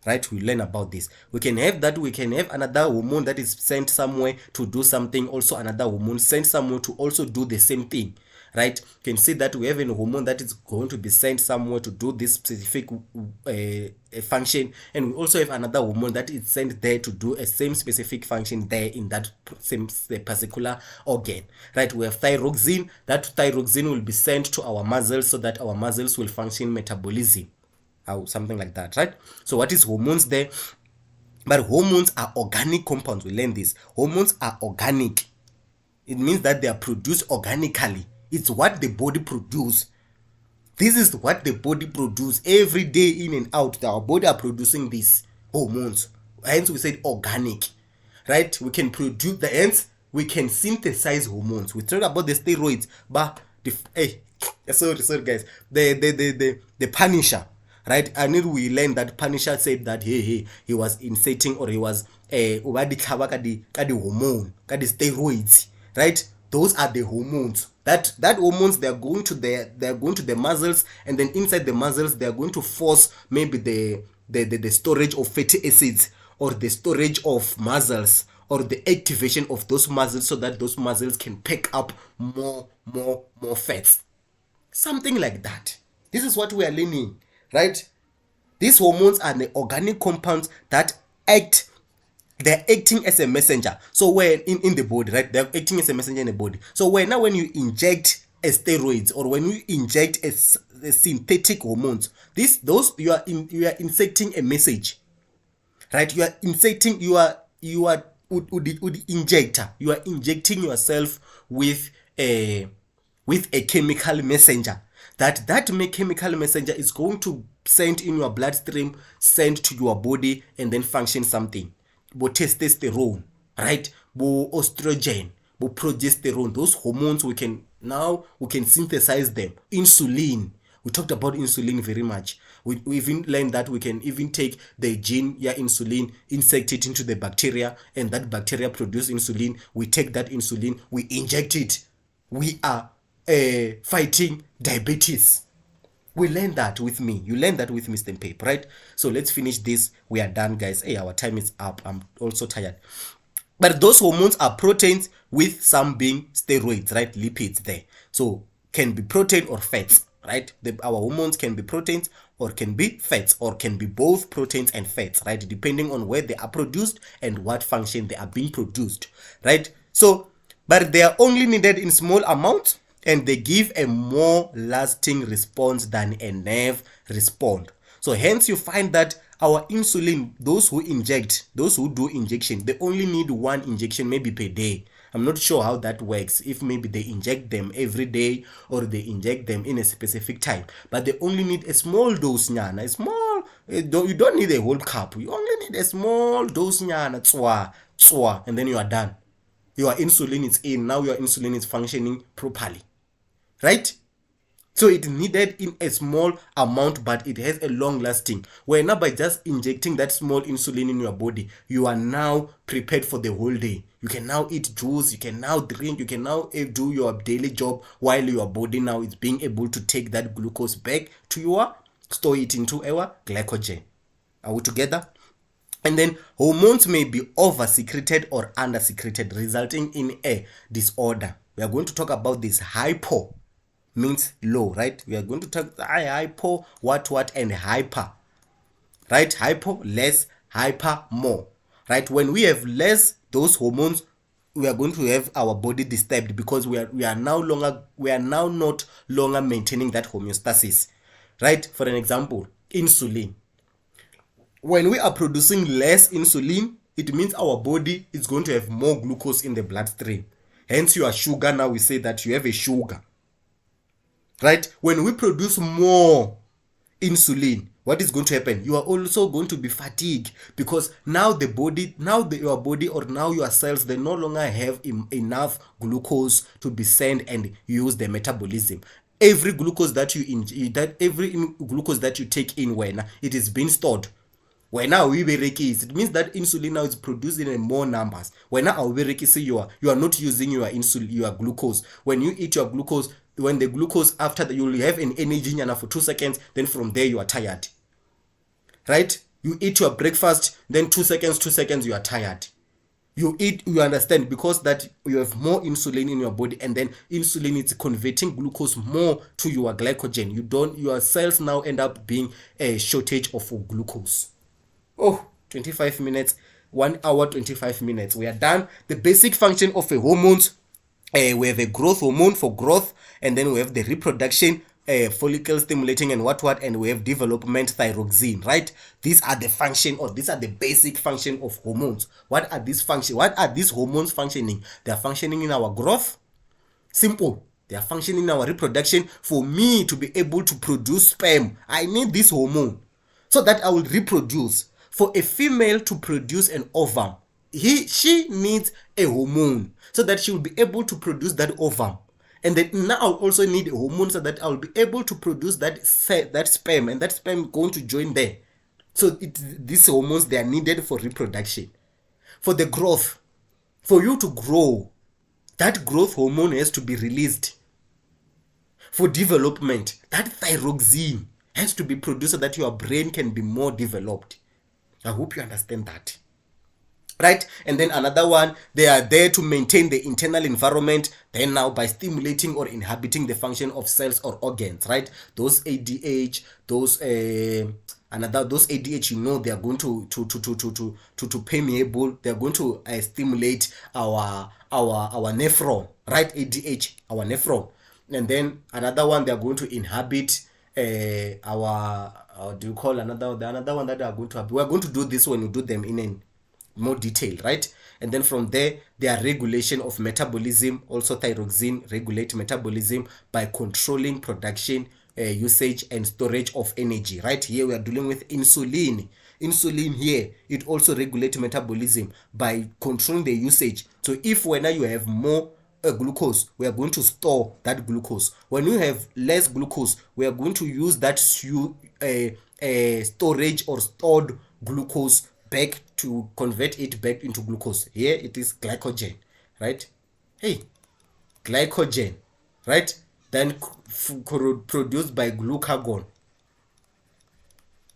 Right? We learn about this. We can have another hormone that is sent somewhere to do something, also another hormone sent somewhere to also do the same thing. Right? You can see that we have a hormone that is going to be sent somewhere to do this specific function, and we also have another hormone that is sent there to do a same specific function there in that same particular organ. Right? We have thyroxine. That thyroxine will be sent to our muscles so that our muscles will function metabolism, or something like that. Right? So what is hormones there? But hormones are organic compounds. We learn this. Hormones are organic. It means that they are produced organically. It's what the body produces. This is what the body produces every day, in and out. Our body are producing these hormones. Hence we said organic, right? We can produce, hence we can synthesize hormones. We talked about the steroids, but sorry guys, the Punisher, right? And we learned that Punisher said that he was inserting, or he was hormone, steroids, right? Those are the hormones. That hormones, they are going to the muscles, and then inside the muscles they are going to force maybe the storage of fatty acids, or the storage of muscles, or the activation of those muscles, so that those muscles can pick up more fats. Something like that. This is what we are learning, right? These hormones are the organic compounds that act. They're acting as a messenger. So when in the body, right? They're acting as a messenger in the body. So when you inject a steroids, or when you inject a synthetic hormones, you are injecting a message, right? You are injecting injector. You are injecting yourself with a chemical messenger. That chemical messenger is going to send in your bloodstream, send to your body, and then function something. Testosterone, right? Estrogen, progesterone. Those hormones, we can synthesize them. Insulin. We talked about insulin very much. We even learned that we can even take the gene, insulin, insect it into the bacteria, and that bacteria produce insulin. We take that insulin, we inject it. We are fighting diabetes. We learned that with me. You learned that with Mr. Pape, right? So let's finish this. We are done, guys. Our time is up. I'm also tired. But those hormones are proteins, with some being steroids, right? Lipids there. So can be protein or fats. right? Our hormones can be proteins or can be fats or can be both proteins and fats, right? Depending on where they are produced and what function they are being produced, right? So, but they are only needed in small amounts and they give a more lasting response than a nerve response. So hence you find that our insulin, those who do injection, they only need one injection maybe per day. I'm not sure how that works, if maybe they inject them every day or they inject them in a specific time, but they only need a small dose nyana, a small, you don't need a whole cup, you only need a small dose nyana, and then you are done. Your insulin is in, now your insulin is functioning properly, right? So it needed in a small amount, but it has a long lasting. Where now by just injecting that small insulin in your body, you are now prepared for the whole day. You can now eat juice, you can now drink, you can now do your daily job while your body now is being able to take that glucose back to your, store it into our glycogen. Are we together? And then hormones may be over secreted or under secreted, resulting in a disorder. We are going to talk about this. Hypo means low, right? We are going to talk hypo, what, and hyper, right? Hypo, less, hyper, more, right? When we have less those hormones, we are going to have our body disturbed because we are now not longer maintaining that homeostasis, right? For an example, insulin. When we are producing less insulin, it means our body is going to have more glucose in the bloodstream. Hence your sugar, now we say that you have a sugar, right? When we produce more insulin, what is going to happen? You are also going to be fatigued because now your body or now your cells, they no longer have enough glucose to be sent and use the metabolism. Every glucose that glucose that you take in, when it is being stored, when now we it means that insulin now is produced in more numbers. When now you are not using your insulin, your glucose. When you eat your glucose, when the glucose, after that, you will have an energy for 2 seconds, then from there you are tired, right? You eat your breakfast, then 2 seconds you are tired. You understand, because that you have more insulin in your body, and then insulin is converting glucose more to your glycogen. Your cells now end up being a shortage of glucose. 25 minutes, 1 hour 25 minutes, we are done. The basic function of a hormones, we have a growth hormone for growth, and then we have the reproduction, follicle stimulating and what, and we have development thyroxine, right? These are the function, or these are the basic function of hormones. What are these hormones functioning? They are functioning in our growth. Simple. They are functioning in our reproduction. For me to be able to produce sperm, I need this hormone so that I will reproduce. For a female to produce an ovum, she needs a hormone so that she will be able to produce that ovum. And then now I'll also need a hormone so that I'll be able to produce that sperm, and that sperm going to join there. So these hormones, they are needed for reproduction. For the growth, for you to grow, that growth hormone has to be released. For development, that thyroxine has to be produced so that your brain can be more developed. I hope you understand that, right? And then another one, they are there to maintain the internal environment, then now by stimulating or inhibiting the function of cells or organs, right? Those ADH, those ADH, they are going to permeable, they are going to stimulate our nephron, right? ADH, our nephron. And then another one, they are going to inhibit our do you call another one that we are going to do this when we do them in more detail, right? And then from there, their regulation of metabolism, also thyroxine regulate metabolism by controlling production, usage and storage of energy, right? Here we are dealing with insulin here, it also regulates metabolism by controlling the usage. So if when you have more glucose, we are going to store that glucose. When you have less glucose, we are going to use that storage or stored glucose back to convert it back into glucose. Here it is glycogen, right? Glycogen, right? Then produced by glucagon.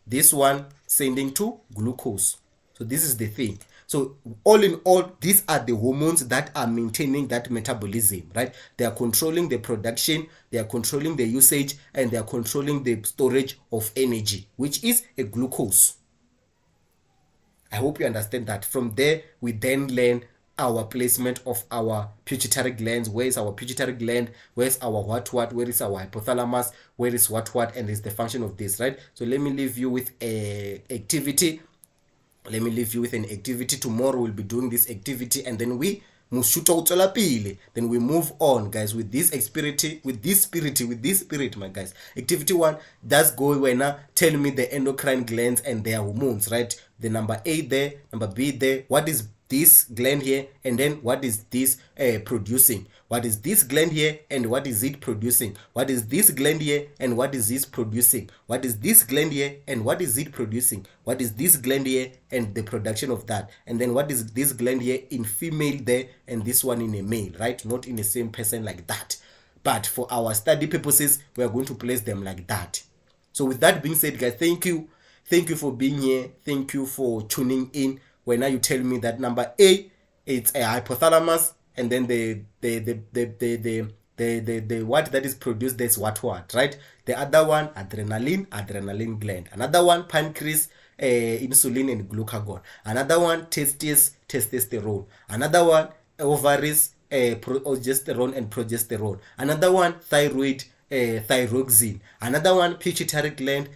This one sending to glucose. So this is the thing. So all in all, these are the hormones that are maintaining that metabolism, right? They are controlling the production, they are controlling the usage, and they are controlling the storage of energy, which is a glucose. I hope you understand that. From there, we then learn our placement of our pituitary glands. Where is our pituitary gland? Where is our what? Where is our hypothalamus? Where is what? And is the function of this, right? So let me leave you with a activity. Let me leave you with an activity. Tomorrow we'll be doing this activity, and then we then we move on, guys, with this spirit, my guys. Activity 1 does go when tell me the endocrine glands and their hormones, right? The number A there, number B there. What is this gland here, and then what is this producing? What is this gland here, and what is it producing? What is this gland here, and what is this producing? What is this gland here, and what is it producing? What is this gland here, and the production of that? And then what is this gland here in female there, and this one in a male, right? Not in the same person like that, but for our study purposes, we are going to place them like that. So with that being said, guys, thank you for being here. Thank you for tuning in. When now you tell me that number A, it's a hypothalamus, and then the what that is produced, there's what, right? The other one, adrenaline gland. Another one, pancreas, insulin and glucagon. Another one, testes, testosterone. Another one, ovaries, progesterone and progesterone. Another one, thyroid, thyroxine. Another one, pituitary gland,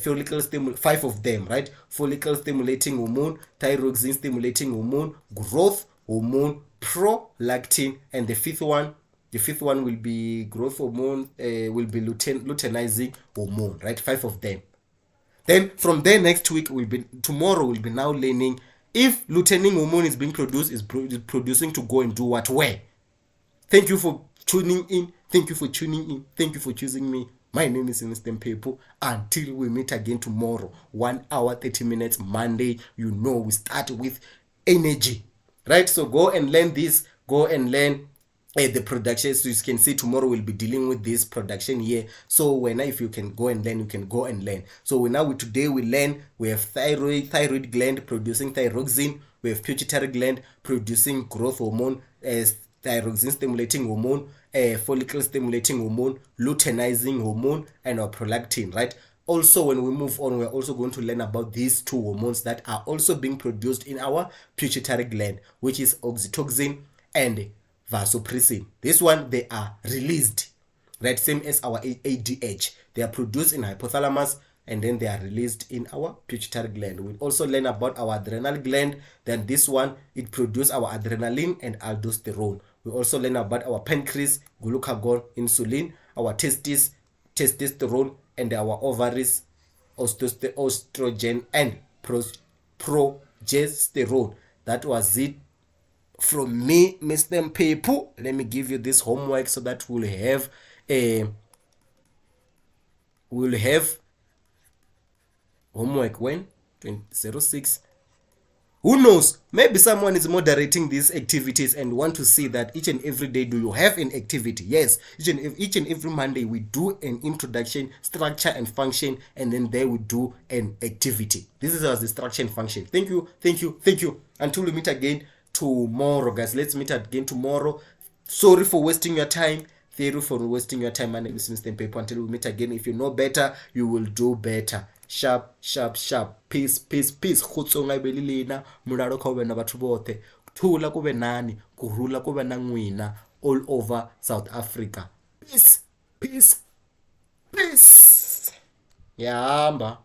follicle stimulating, 5 of them, right? Follicle stimulating hormone, thyroxine stimulating hormone, growth hormone, prolactin, and the fifth one will be growth hormone, will be luteinizing hormone, right? 5 of them. Then from there, next week tomorrow we'll be now learning if luteinizing hormone is being produced, is producing to go and do what, where. Thank you for tuning in. Thank you for choosing me. My name is Mr. Mpepu. Until we meet again tomorrow, 1 hour 30 minutes, Monday. We start with energy, right? So go and learn this. Go and learn the production. So you can see tomorrow we'll be dealing with this production here. So if you can go and learn, you can go and learn. So today we learn, we have thyroid gland producing thyroxine. We have pituitary gland producing growth hormone, thyroxine stimulating hormone, follicle stimulating hormone, luteinizing hormone, and our prolactin, right? Also, when we move on, we're also going to learn about these 2 hormones that are also being produced in our pituitary gland, which is oxytocin and vasopressin. This one, they are released, right? Same as our ADH. They are produced in hypothalamus, and then they are released in our pituitary gland. We'll also learn about our adrenal gland. Then this one, it produces our adrenaline and aldosterone. We also learn about our pancreas, glucagon, insulin, our testes, testosterone, and our ovaries, estrogen, and progesterone. That was it from me, Mr. Mpepu. Let me give you this homework so that we'll have homework when 06. Who knows, maybe someone is moderating these activities and want to see that each and every day do you have an activity. Yes, each and every Monday we do an introduction, structure and function, and then there we do an activity. This is the structure and function. Thank you. Until we meet again tomorrow, guys. Let's meet again tomorrow. Sorry for wasting your time. Thank you for wasting your time. My name is Mr. Mpepu. Until we meet again, if you know better, you will do better. Sharp. Peace. Khutsonga ibelilina, mulalo kha ube na batho bote. Thula kube nani, kurula kube na ngwina all over South Africa. Peace. Yahamba.